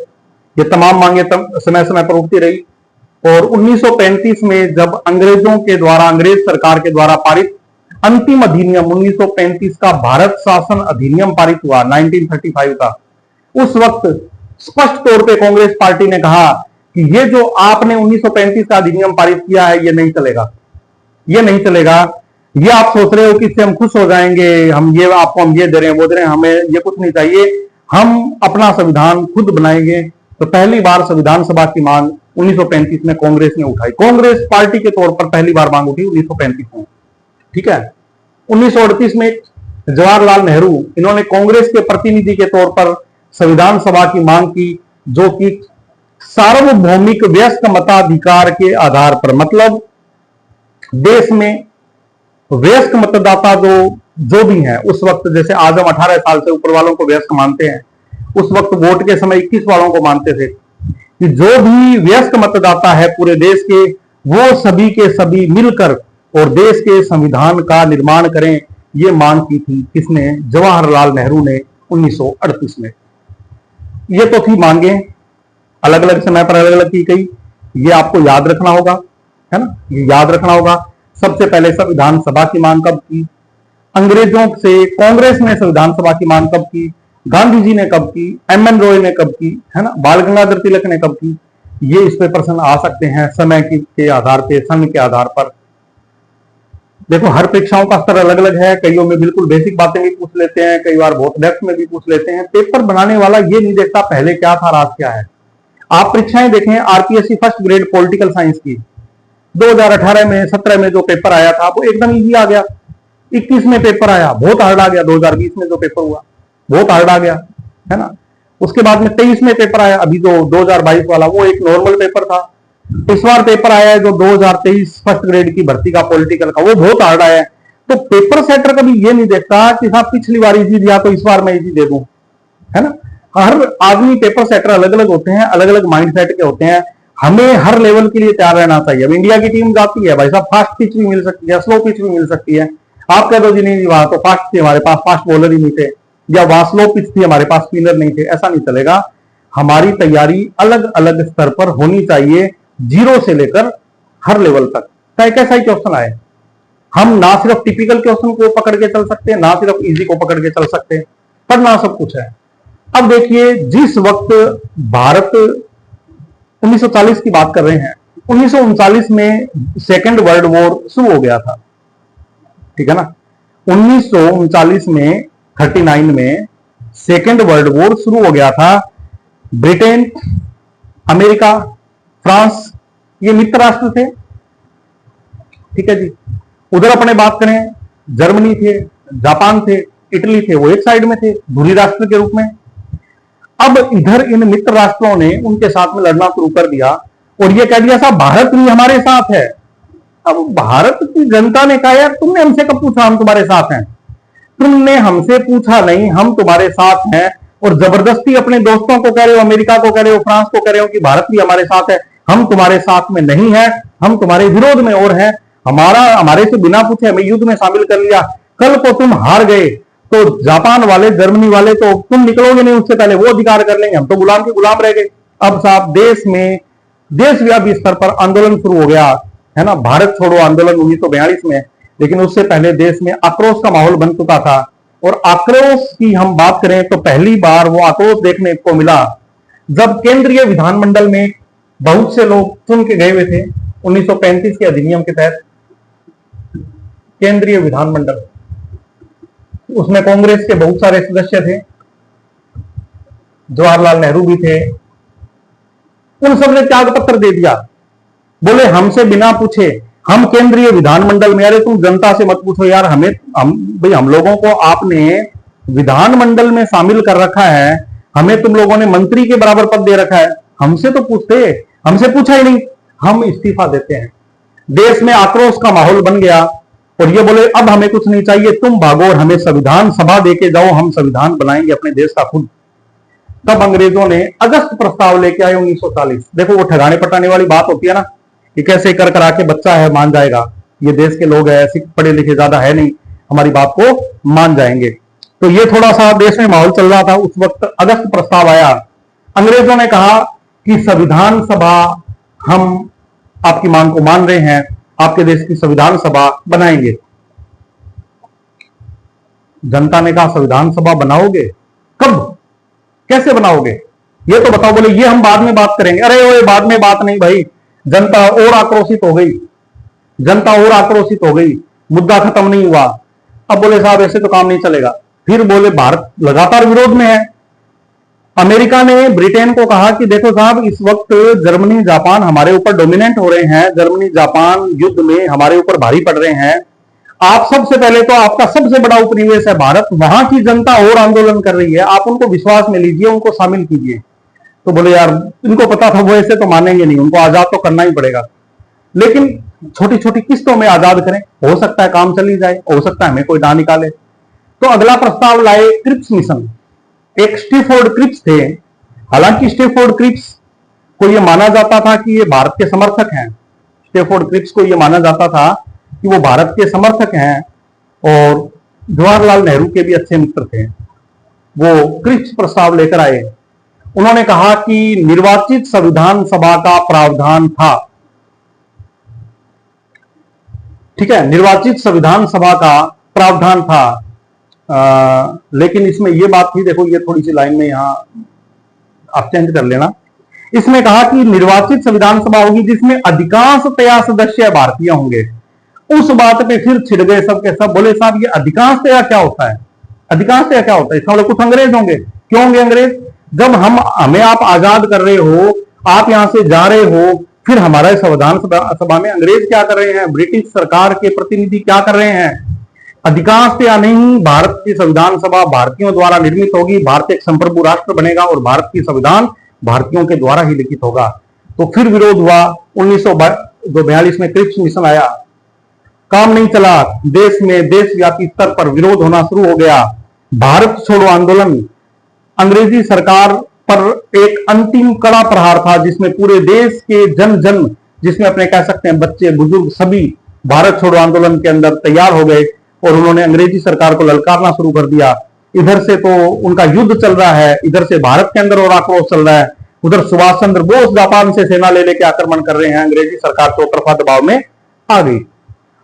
ये तमाम मांगे समय समय पर उठती रही, और 1935 में जब अंग्रेजों के द्वारा, अंग्रेज सरकार के द्वारा पारित अंतिम अधिनियम 1935 का भारत शासन अधिनियम पारित हुआ 1935 का, उस वक्त स्पष्ट तौर पे कांग्रेस पार्टी ने कहा कि ये जो आपने 1935 का अधिनियम पारित किया है ये नहीं चलेगा, ये नहीं चलेगा। ये आप सोच रहे हो कि इससे हम खुश हो जाएंगे, हम ये आपको हम ये दे रहे हैं वो दे रहे हैं, हमें ये कुछ नहीं चाहिए, हम अपना संविधान खुद बनाएंगे। तो पहली बार संविधान सभा की मांग 1935 में कांग्रेस ने उठाई, कांग्रेस पार्टी के तौर पर पहली बार मांग उठी 1935 में। ठीक है। 1938 में जवाहरलाल नेहरू, इन्होंने कांग्रेस के प्रतिनिधि के तौर पर संविधान सभा की मांग की, जो कि सार्वभौमिक वयस्क मताधिकार के आधार पर, मतलब देश में वयस्क मतदाता जो भी हैं, उस वक्त जैसे आज हम 18 साल से ऊपर वालों को वयस्क मानते हैं, उस वक्त वोट के समय 21 वालों को मानते थे, कि जो भी वयस्क मतदाता है पूरे देश के, वो सभी के सभी मिलकर और देश के संविधान का निर्माण करें। ये मांग की थी किसने? जवाहरलाल नेहरू ने 1938 में। ये तो थी मांगे, अलग अलग समय पर अलग अलग की गई, ये आपको याद रखना होगा, है ना, ये याद रखना होगा। सबसे पहले संविधान सभा की मांग कब की? अंग्रेजों से कांग्रेस ने संविधान सभा की मांग कब की? गांधी जी ने कब की? एमएन रॉय ने कब की? है ना, बाल गंगाधर तिलक ने कब की? ये इस पे प्रश्न आ सकते हैं समय के आधार पे, सन के आधार पर। देखो, हर परीक्षाओं का स्तर अलग अलग है, कईयों में बिल्कुल बेसिक बातें भी पूछ लेते हैं, कई बार बहुत डेप्थ में भी पूछ लेते हैं। पेपर बनाने वाला ये नहीं देखता पहले क्या था, आज क्या है। आप परीक्षाएं देखें, RPSC first grade political science की 2018 में 17 में जो पेपर आया था, वो एकदम इजी आ गया, 21 में पेपर आया, बहुत हार्ड आ गया। 2020 में जो पेपर हुआ बहुत हार्ड आ गया, है ना। उसके बाद में 23 में पेपर आया, अभी जो 2022 वाला वो एक नॉर्मल पेपर था। इस बार पेपर आया है जो 2023 फर्स्ट ग्रेड की भर्ती का पॉलिटिकल का, वो बहुत हार्ड आया है। तो पेपर सेटर कभी ये नहीं देखता कि साहब पिछली बार इजी दिया तो इस बार मैं इजी दे दूं, है ना। हर आदमी पेपर सेटर अलग अलग होते हैं, अलग अलग माइंडसेट के होते हैं। हमें हर लेवल के लिए तैयार रहना चाहिए। अब इंडिया की टीम जाती है भाई साहब, फास्ट पिच भी मिल सकती है, स्लो पिच भी मिल सकती है। आप कह दो जी नहीं वहां तो फास्ट थी, हमारे पास फास्ट बॉलर ही नहीं थे, या वहां स्लो पिच थी, हमारे पास स्पिनर नहीं थे, ऐसा नहीं चलेगा। हमारी तैयारी अलग अलग स्तर पर होनी चाहिए, जीरो से लेकर हर लेवल तक, चाहे कैसा ही क्वेश्चन आए। हम ना सिर्फ टिपिकल क्वेश्चन को पकड़ के चल सकते हैं, ना सिर्फ इजी को पकड़ के चल सकते हैं, पढ़ना सब कुछ है। अब देखिए, जिस वक्त भारत 1940 की बात कर रहे हैं, 1939 में सेकेंड वर्ल्ड वॉर शुरू हो गया था, ठीक है ना। 1939 में 39 में सेकेंड वर्ल्ड वॉर शुरू हो गया था। ब्रिटेन, अमेरिका, फ्रांस ये मित्र राष्ट्र थे, ठीक है जी। उधर अपने बात करें, जर्मनी थे, जापान थे, इटली थे, वो एक साइड में थे धुरी राष्ट्र के रूप में। अब इधर इन मित्र राष्ट्रों ने उनके साथ में लड़ना शुरू कर दिया और ये कह दिया साहब भारत भी हमारे साथ है। अब भारत की जनता ने कहा यार तुमने हमसे कब पूछा हम तुम्हारे साथ हैं, तुमने हमसे पूछा नहीं, हम तुम्हारे साथ हैं, और जबरदस्ती अपने दोस्तों को कह रहे हो, अमेरिका को कह रहे हो, फ्रांस को कह रहे हो कि भारत भी हमारे साथ है। हम तुम्हारे साथ में नहीं है, हम तुम्हारे विरोध में और हैं। हमारे से बिना पूछे हमें युद्ध में शामिल कर लिया। कल को तुम हार गए तो जापान वाले, जर्मनी वाले तो तुम निकलोगे नहीं, उससे पहले वो अधिकार कर लेंगे, हम तो गुलाम के गुलाम रह गए। अब साहब देश में देशव्यापी स्तर पर आंदोलन शुरू हो गया, है ना। भारत छोड़ो आंदोलन 1942 में, लेकिन उससे पहले देश में आक्रोश का माहौल बन चुका था। और आक्रोश की हम बात करें तो पहली बार वो आक्रोश देखने को मिला जब केंद्रीय विधानमंडल में बहुत से लोग चुन के गए हुए थे 1935 के अधिनियम के तहत। केंद्रीय विधानमंडल, उसमें कांग्रेस के बहुत सारे सदस्य थे, जवाहरलाल नेहरू भी थे। उन सब ने त्याग पत्र दे दिया, बोले हमसे बिना पूछे हम केंद्रीय विधानमंडल में। अरे तुम जनता से मत पूछो यार, हम लोगों को आपने विधानमंडल में शामिल कर रखा है, हमें तुम लोगों ने मंत्री के बराबर पद दे रखा है, हमसे तो पूछते, हमसे पूछा ही नहीं, हम इस्तीफा देते हैं। देश में आक्रोश का माहौल बन गया और ये बोले अब हमें कुछ नहीं चाहिए, तुम भागो और हमें संविधान सभा देके जाओ, हम संविधान बनाएंगे अपने देश का खुद। तब अंग्रेजों ने अगस्त प्रस्ताव लेके आए 1940। देखो वो ठगाने पटाने वाली बात होती है ना, कि कैसे कर करा के बच्चा है मान जाएगा, ये देश के लोग है, सिख पढ़े लिखे ज्यादा है नहीं, हमारी बात को मान जाएंगे। तो ये थोड़ा सा देश में माहौल चल रहा था उस वक्त। अगस्त प्रस्ताव आया, अंग्रेजों ने कहा कि संविधान सभा हम आपकी मांग को मान रहे हैं, आपके देश की संविधान सभा बनाएंगे। जनता ने कहा संविधान सभा बनाओगे, कब, कैसे बनाओगे, ये तो बताओ। बोले ये हम बाद में बात करेंगे। अरे वो बाद में बात नहीं भाई, जनता और आक्रोशित हो गई, जनता और आक्रोशित हो गई, मुद्दा खत्म नहीं हुआ। अब बोले साहब ऐसे तो काम नहीं चलेगा। फिर बोले भारत लगातार विरोध में है। अमेरिका ने ब्रिटेन को कहा कि देखो साहब इस वक्त जर्मनी जापान हमारे ऊपर डोमिनेंट हो रहे हैं, जर्मनी जापान युद्ध में हमारे ऊपर भारी पड़ रहे हैं। आप सबसे पहले तो आपका सबसे बड़ा उपनिवेश है भारत, वहां की जनता और आंदोलन कर रही है, आप उनको विश्वास में लीजिए, उनको शामिल कीजिए। तो बोले यार इनको पता था वो ऐसे तो मानेंगे नहीं, उनको आजाद तो करना ही पड़ेगा, लेकिन छोटी छोटी किस्तों में आजाद करें, हो सकता है काम चली जाए, हो सकता है हमें कोई ना निकाले। तो अगला प्रस्ताव लाए क्रिप्स मिशन। एक स्टीफोर्ड क्रिप्स थे, हालांकि स्टीफोर्ड क्रिप्स को यह माना जाता था कि ये भारत के समर्थक हैं, स्टीफोर्ड क्रिप्स को यह माना जाता था कि वो भारत के समर्थक हैं और जवाहरलाल नेहरू के भी अच्छे मित्र थे। वो क्रिप्स प्रस्ताव लेकर आए। उन्होंने कहा कि निर्वाचित संविधान सभा का प्रावधान था, ठीक है, निर्वाचित संविधान सभा का प्रावधान था। लेकिन इसमें यह बात थी, देखो ये थोड़ी सी लाइन में यहां आप चेंज कर लेना। इसमें कहा कि निर्वाचित संविधान सभा होगी जिसमें अधिकांशतया सदस्य भारतीय होंगे। उस बात पे फिर छिड़ गए सब के सब, बोले साहब ये अधिकांशतया क्या होता है, अधिकांशतया क्या होता है, इसका मतलब कुछ अंग्रेज होंगे। क्यों होंगे अंग्रेज, जब हमें आप आजाद कर रहे हो, आप यहां से जा रहे हो, फिर हमारे संविधान सभा में अंग्रेज क्या कर रहे हैं, ब्रिटिश सरकार के प्रतिनिधि क्या कर रहे हैं, अधिकांशतया नहीं, भारत की संविधान सभा भारतीयों द्वारा निर्मित होगी, भारत एक संप्रभु राष्ट्र बनेगा और भारत की संविधान भारतीयों के द्वारा ही लिखित होगा। तो फिर विरोध हुआ। 1942 में क्रिप्स मिशन आया, काम नहीं चला, देश में देशव्यापी स्तर पर विरोध होना शुरू हो गया। भारत छोड़ो आंदोलन अंग्रेजी सरकार पर एक अंतिम कड़ा प्रहार था, जिसमें पूरे देश के जन जन, जिसमें अपने कह सकते हैं बच्चे बुजुर्ग सभी भारत छोड़ो आंदोलन के अंदर तैयार हो गए और उन्होंने अंग्रेजी सरकार को ललकारना शुरू कर दिया। इधर से तो उनका युद्ध चल रहा है, इधर से भारत के अंदर और आक्रोश चल रहा है, उधर सुभाष चंद्र बोस जापान से सेना ले लेके आक्रमण कर रहे हैं। अंग्रेजी सरकार चौतरफा दबाव में आ गई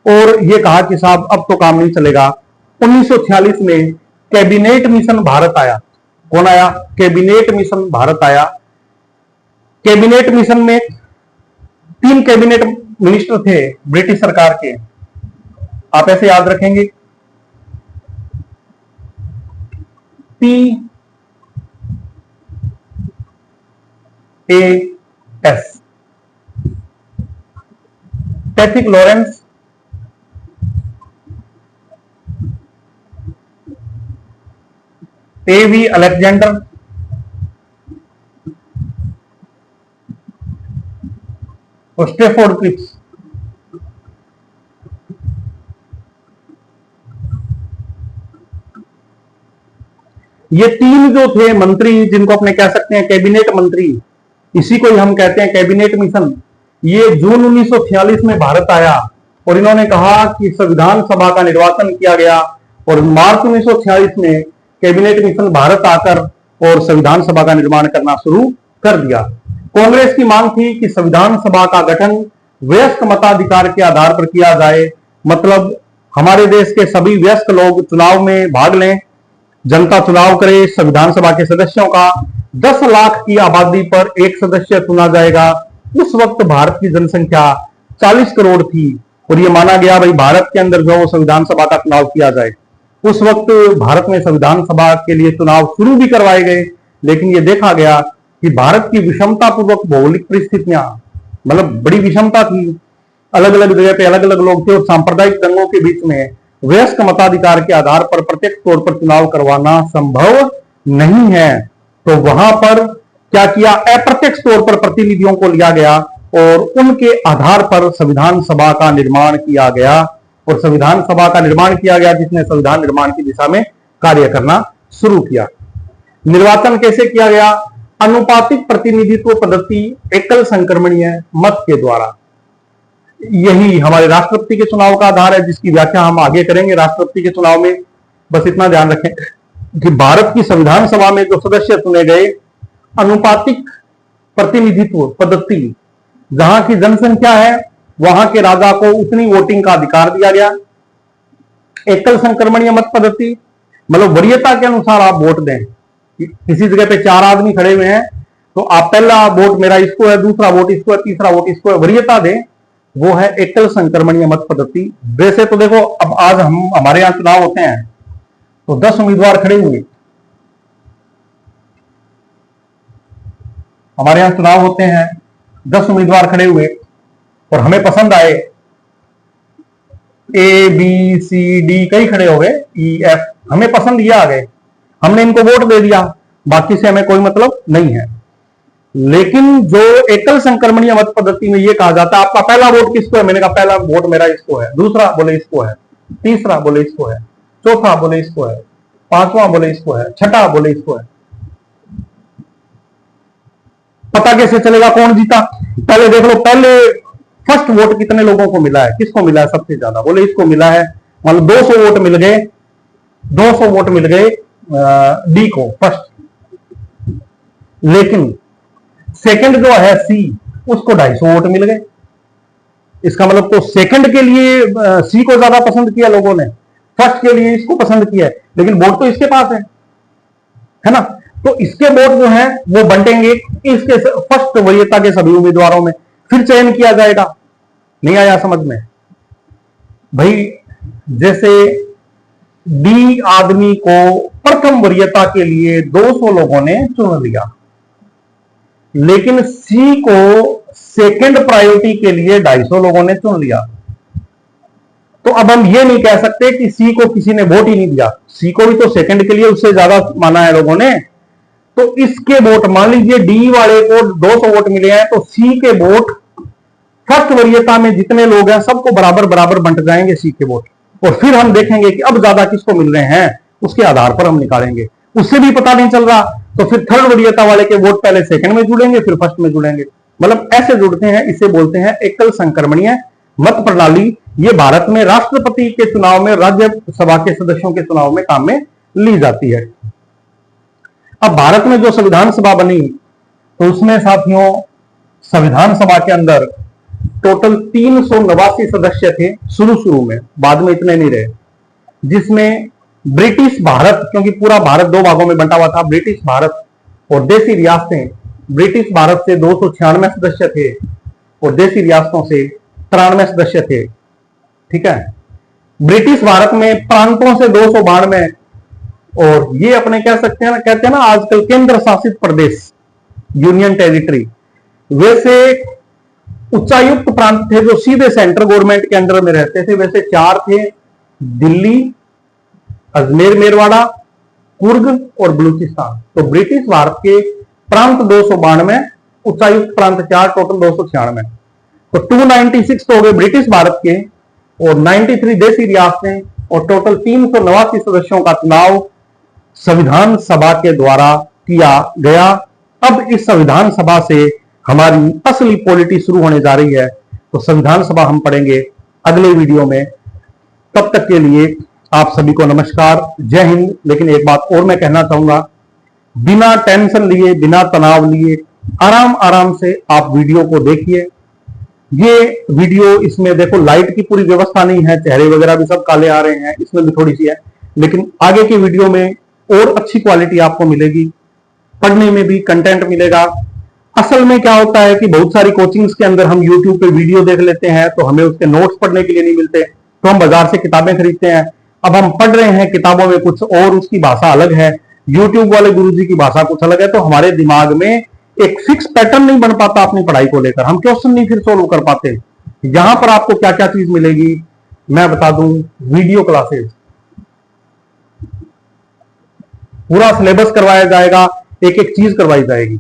और ये कहा कि साहब अब तो काम नहीं चलेगा। 1946 में कैबिनेट मिशन भारत आया। कौन आया? कैबिनेट मिशन भारत आया। कैबिनेट मिशन में 3 कैबिनेट मिनिस्टर थे ब्रिटिश सरकार के, आप ऐसे याद रखेंगे, PAS, Pethick Lawrence, A.V. Alexander और स्टेफोर्ड क्रिप्स। ये 3 जो थे मंत्री, जिनको अपने कह सकते हैं कैबिनेट मंत्री, इसी को ही हम कहते हैं कैबिनेट मिशन, ये जून 1946 में भारत आया और इन्होंने कहा कि संविधान सभा का निर्वाचन किया गया और मार्च 1946 में कैबिनेट मिशन भारत आकर और संविधान सभा का निर्माण करना शुरू कर दिया। कांग्रेस की मांग थी कि संविधान सभा का गठन वयस्क मताधिकार के आधार पर किया जाए, मतलब हमारे देश के सभी वयस्क लोग चुनाव में भाग लें, जनता चुनाव करे, संविधान सभा के सदस्यों का 10 लाख की आबादी पर एक सदस्य चुना जाएगा। उस वक्त भारत की जनसंख्या 40 करोड़ थी और यह माना गया भाई भारत के अंदर जो संविधान सभा का चुनाव किया जाए। उस वक्त भारत में संविधान सभा के लिए चुनाव शुरू भी करवाए गए, लेकिन यह देखा गया कि भारत की विषमता पूर्वक भौगोलिक परिस्थितियां, मतलब बड़ी विषमता थी, अलग अलग जगह पे अलग अलग लोग थे और सांप्रदायिक दंगों के बीच में वयस्क मताधिकार के आधार पर प्रत्यक्ष तौर पर चुनाव करवाना संभव नहीं है। तो वहां पर क्या किया, अप्रत्यक्ष तौर पर प्रतिनिधियों को लिया गया और उनके आधार पर संविधान सभा का निर्माण किया गया और संविधान सभा का निर्माण किया गया, जिसने संविधान निर्माण की दिशा में कार्य करना शुरू किया। निर्वाचन कैसे किया गया? अनुपातिक प्रतिनिधित्व पद्धति एकल संक्रमणीय मत के द्वारा। यही हमारे राष्ट्रपति के चुनाव का आधार है, जिसकी व्याख्या हम आगे करेंगे राष्ट्रपति के चुनाव में। बस इतना ध्यान रखें कि भारत की संविधान सभा में जो सदस्य चुने गए, अनुपातिक प्रतिनिधित्व पद्धति, जहां की जनसंख्या है वहां के राजा को उतनी वोटिंग का अधिकार दिया गया। एकल संक्रमणीय मत पद्धति, मतलब वरीयता के अनुसार आप वोट दें। किसी जगह पे 4 आदमी खड़े हुए हैं तो आप पहला वोट मेरा इसको है, दूसरा वोट इसको है, तीसरा वोट इसको है, वरीयता दें, वो है एकल संक्रमणीय मत पद्धति। वैसे तो देखो, अब आज हमारे यहां चुनाव होते हैं तो 10 उम्मीदवार खड़े हुए, हमारे यहां चुनाव होते हैं 10 उम्मीदवार खड़े हुए और हमें पसंद आए ABCD, कई खड़े हो गए, EF, हमें पसंद ये आ गए, हमने इनको वोट दे दिया, बाकी से हमें कोई मतलब नहीं है। लेकिन जो एकल संक्रमणीय मत पद्धति में यह कहा जाता है आपका पहला वोट किसको है, मैंने कहा पहला वोट मेरा इसको है, दूसरा बोले इसको है, तीसरा बोले इसको है, चौथा बोले इसको है, पांचवा बोले इसको है, छठा बोले इसको है। पता कैसे चलेगा कौन जीता? पहले देख लो, पहले फर्स्ट वोट कितने लोगों को मिला है, किसको मिला है सबसे ज्यादा, बोले इसको मिला है, मतलब 200 वोट मिल गए, 200 वोट मिल गए डी को फर्स्ट। लेकिन सेकंड जो है सी, उसको 250 वोट मिल गए। इसका मतलब तो सेकंड के लिए सी को ज्यादा पसंद किया लोगों ने, फर्स्ट के लिए इसको पसंद किया है, लेकिन वोट तो इसके पास है ना। तो इसके वोट जो है वो बंटेंगे इसके फर्स्ट वरीयता के सभी उम्मीदवारों में, फिर चयन किया जाएगा। नहीं आया समझ में भाई? जैसे डी आदमी को प्रथम वरीयता के लिए 200 लोगों ने चुन लिया, लेकिन सी को सेकंड प्रायोरिटी के लिए 250 लोगों ने चुन लिया। तो अब हम ये नहीं कह सकते कि सी को किसी ने वोट ही नहीं दिया। सी को भी तो सेकंड के लिए उससे ज्यादा माना है लोगों ने। तो इसके वोट, मान लीजिए डी वाले को 200 वोट मिले हैं, तो सी के वोट फर्स्ट वरीयता में जितने लोग हैं सबको बराबर बराबर बंट जाएंगे सी के वोट, और फिर हम देखेंगे कि अब ज्यादा किसको मिल रहे हैं, उसके आधार पर हम निकालेंगे। उससे भी पता नहीं चल रहा तो फिर थर्ड वरीयता वाले के वोट पहले सेकंड में जुड़ेंगे फिर फर्स्ट में जुड़ेंगे, मतलब ऐसे जुड़ते हैं। इसे बोलते हैं एकल संक्रमणीय मत प्रणाली। ये भारत में राष्ट्रपति के चुनाव में, राज्यसभा के सदस्यों के चुनाव में काम में ली जाती है। अब भारत में जो संविधान सभा बनी तो उसमें साथियों संविधान सभा के अंदर टोटल 389 सदस्य थे शुरू में, बाद में इतने नहीं रहे, जिसमें ब्रिटिश भारत, क्योंकि पूरा भारत दो भागों में बंटा हुआ था, ब्रिटिश भारत और देसी रियासतें, ब्रिटिश भारत से 296 सदस्य थे और देसी रियासतों से 93 सदस्य थे। ठीक है, ब्रिटिश भारत में प्रांतों से 292 और ये अपने कह सकते हैं ना, कहते हैं ना आजकल केंद्र शासित प्रदेश, यूनियन टेरिटरी। वैसे उच्चायुक्त प्रांत थे जो सीधे सेंट्रल गवर्नमेंट के अंडर में रहते थे, वैसे 4 थे, दिल्ली, अजमेर मेरवाड़ा, कुर्ग और बलूचिस्तान। तो ब्रिटिश भारत के प्रांत 292, उच्चायुक्त प्रांत 4, टोटल 296। तो 296 तो हो गए ब्रिटिश भारत के और 93 देसी रियासतें और टोटल 389 सदस्यों का चुनाव संविधान सभा के द्वारा किया गया। अब इस संविधान सभा से हमारी असली पॉलिटी शुरू होने जा रही है। तो संविधान सभा हम पढ़ेंगे अगले वीडियो में। तब तक के लिए आप सभी को नमस्कार, जय हिंद। लेकिन एक बात और मैं कहना चाहूंगा, बिना टेंशन लिए, बिना तनाव लिए, आराम आराम से आप वीडियो को देखिए। ये वीडियो, इसमें देखो लाइट की पूरी व्यवस्था नहीं है, चेहरे वगैरह भी सब काले आ रहे हैं, इसमें भी थोड़ी सी है, लेकिन आगे की वीडियो में और अच्छी क्वालिटी आपको मिलेगी, पढ़ने में भी कंटेंट मिलेगा। असल में क्या होता है कि बहुत सारी कोचिंग्स के अंदर हम YouTube पे वीडियो देख लेते हैं तो हमें उसके नोट्स पढ़ने के लिए नहीं मिलते, तो हम बाजार से किताबें खरीदते हैं। अब हम पढ़ रहे हैं किताबों में कुछ और, उसकी भाषा अलग है, YouTube वाले गुरुजी की भाषा कुछ अलग है, तो हमारे दिमाग में एक फिक्स पैटर्न नहीं बन पाता अपनी पढ़ाई को लेकर, हम क्वेश्चन नहीं फिर सोल्व कर पाते। यहां पर आपको क्या क्या चीज मिलेगी मैं बता दूं, वीडियो क्लासेस, पूरा सिलेबस करवाया जाएगा, एक एक चीज करवाई जाएगी।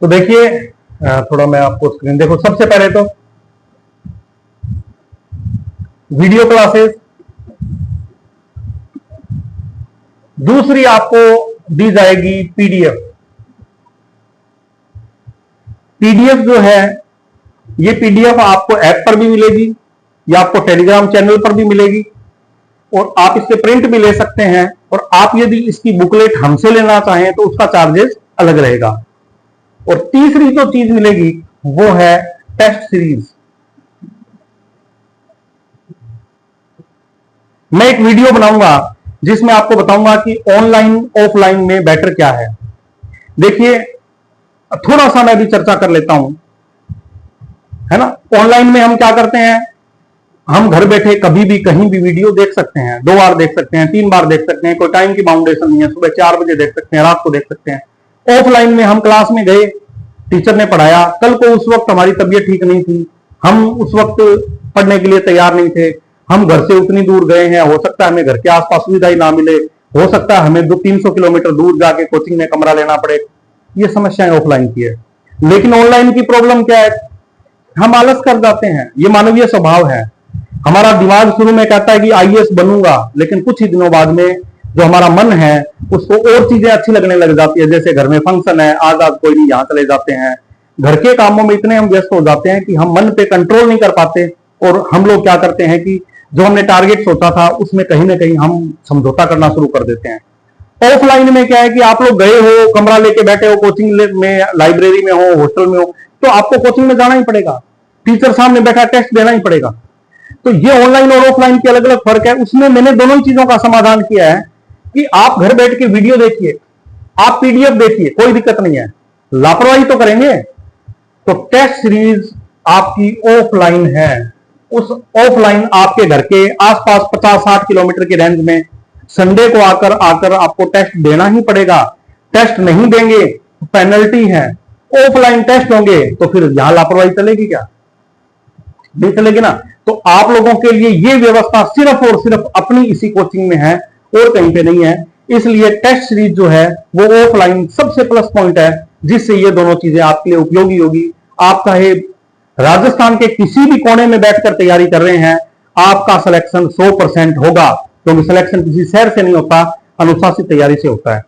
तो देखिए, थोड़ा मैं आपको स्क्रीन देखो। सबसे पहले तो वीडियो क्लासेस, दूसरी आपको दी जाएगी पीडीएफ। पीडीएफ जो है, ये पीडीएफ आपको ऐप पर भी मिलेगी या आपको टेलीग्राम चैनल पर भी मिलेगी और आप इससे प्रिंट भी ले सकते हैं। और आप यदि इसकी बुकलेट हमसे लेना चाहें तो उसका चार्जेस अलग रहेगा। और तीसरी जो चीज मिलेगी वो है टेस्ट सीरीज। मैं एक वीडियो बनाऊंगा जिसमें आपको बताऊंगा कि ऑनलाइन ऑफलाइन में बेटर क्या है। देखिए, थोड़ा सा मैं भी चर्चा कर लेता हूं, है ना। ऑनलाइन में हम क्या करते हैं, हम घर बैठे कभी भी कहीं भी वीडियो देख सकते हैं, 2 बार देख सकते हैं, 3 बार देख सकते हैं, कोई टाइम की बाउंडेशन नहीं है, सुबह 4 बजे देख सकते हैं, रात को देख सकते हैं। ऑफलाइन में हम क्लास में गए, टीचर ने पढ़ाया, कल को उस वक्त हमारी तबीयत ठीक नहीं थी, हम उस वक्त पढ़ने के लिए तैयार नहीं थे, हम घर से उतनी दूर गए हैं, हो सकता है हमें घर के आसपास सुविधा ही ना मिले, हो सकता है हमें 200-300 किलोमीटर दूर जाके कोचिंग में कमरा लेना पड़े। ये समस्याएं ऑफलाइन की है। लेकिन ऑनलाइन की प्रॉब्लम क्या है, हम आलस कर जाते हैं, ये मानवीय स्वभाव है। हमारा दिमाग शुरू में कहता है कि आईएएस बनूंगा, लेकिन कुछ ही दिनों बाद में जो हमारा मन है उसको और चीजें अच्छी लगने लग जाती है। जैसे घर में फंक्शन है, आज कोई नहीं, यहाँ चले जाते हैं। घर के कामों में इतने हम व्यस्त हो जाते हैं कि हम मन पे कंट्रोल नहीं कर पाते और हम लोग क्या करते हैं कि जो हमने टारगेट सोचा था उसमें कहीं ना कहीं हम समझौता करना शुरू कर देते हैं। ऑफलाइन में क्या है कि आप लोग गए हो, कमरा लेके बैठे हो, कोचिंग में, लाइब्रेरी में हो, हॉस्टल में हो, तो आपको कोचिंग में जाना ही पड़ेगा, टीचर सामने बैठा, टेस्ट देना ही पड़ेगा। तो ये ऑनलाइन और ऑफलाइन की अलग अलग फर्क है। उसमें मैंने दोनों ही चीजों का समाधान किया है कि आप घर बैठ के वीडियो देखिए, आप पीडीएफ देखिए, कोई दिक्कत नहीं है। लापरवाही तो करेंगे तो टेस्ट सीरीज आपकी ऑफलाइन है। उस ऑफलाइन आपके घर के आसपास 50-60 किलोमीटर की रेंज में संडे को आकर आपको टेस्ट देना ही पड़ेगा। टेस्ट नहीं देंगे तो पेनल्टी है, ऑफलाइन टेस्ट होंगे तो फिर यहां लापरवाही चलेगी क्या? नहीं चलेगी ना। तो आप लोगों के लिए ये व्यवस्था सिर्फ और सिर्फ अपनी इसी कोचिंग में है और कहीं पे नहीं है। इसलिए टेस्ट सीरीज जो है वो ऑफलाइन सबसे प्लस पॉइंट है, जिससे ये दोनों चीजें आपके लिए उपयोगी होगी। आप चाहे राजस्थान के किसी भी कोने में बैठकर तैयारी कर रहे हैं, आपका सिलेक्शन 100% होगा, क्योंकि सिलेक्शन किसी शहर से नहीं होता, अनुशासित तैयारी से होता है।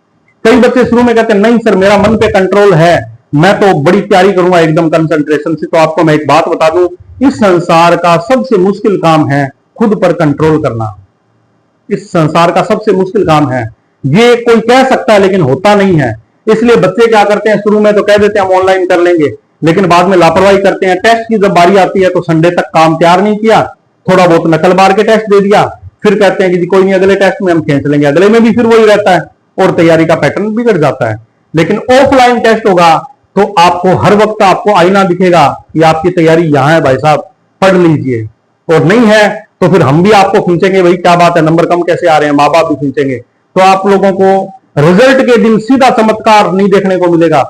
कई बच्चे शुरू में कहते हैं नहीं सर मेरा मन पे कंट्रोल है, मैं तो बड़ी तैयारी करूंगा एकदम कंसंट्रेशन से। तो आपको मैं एक बात बता दूं, इस संसार का सबसे मुश्किल काम है खुद पर कंट्रोल करना। इस संसार का सबसे मुश्किल काम है। ये कोई कह सकता है लेकिन होता नहीं है। इसलिए बच्चे क्या करते हैं, शुरू में तो कह देते हैं हम ऑनलाइन कर लेंगे, लेकिन बाद में लापरवाही करते हैं। टेस्ट की जब बारी आती है तो संडे तक काम तैयार नहीं किया, थोड़ा बहुत नकल मार के टेस्ट दे दिया, फिर कहते हैं कि जी कोई नहीं अगले टेस्ट में हम खींच लेंगे, अगले में भी फिर वही रहता है और तैयारी का पैटर्न बिगड़ जाता है। लेकिन ऑफलाइन टेस्ट होगा तो आपको हर वक्त आपको आईना दिखेगा कि आपकी तैयारी यहां है भाई साहब, पढ़ लीजिए। और नहीं है तो फिर हम भी आपको खींचेंगे, भाई क्या बात है नंबर कम कैसे आ रहे हैं, माँ बाप भी खींचेंगे। तो आप लोगों को रिजल्ट के दिन सीधा चमत्कार नहीं देखने को मिलेगा,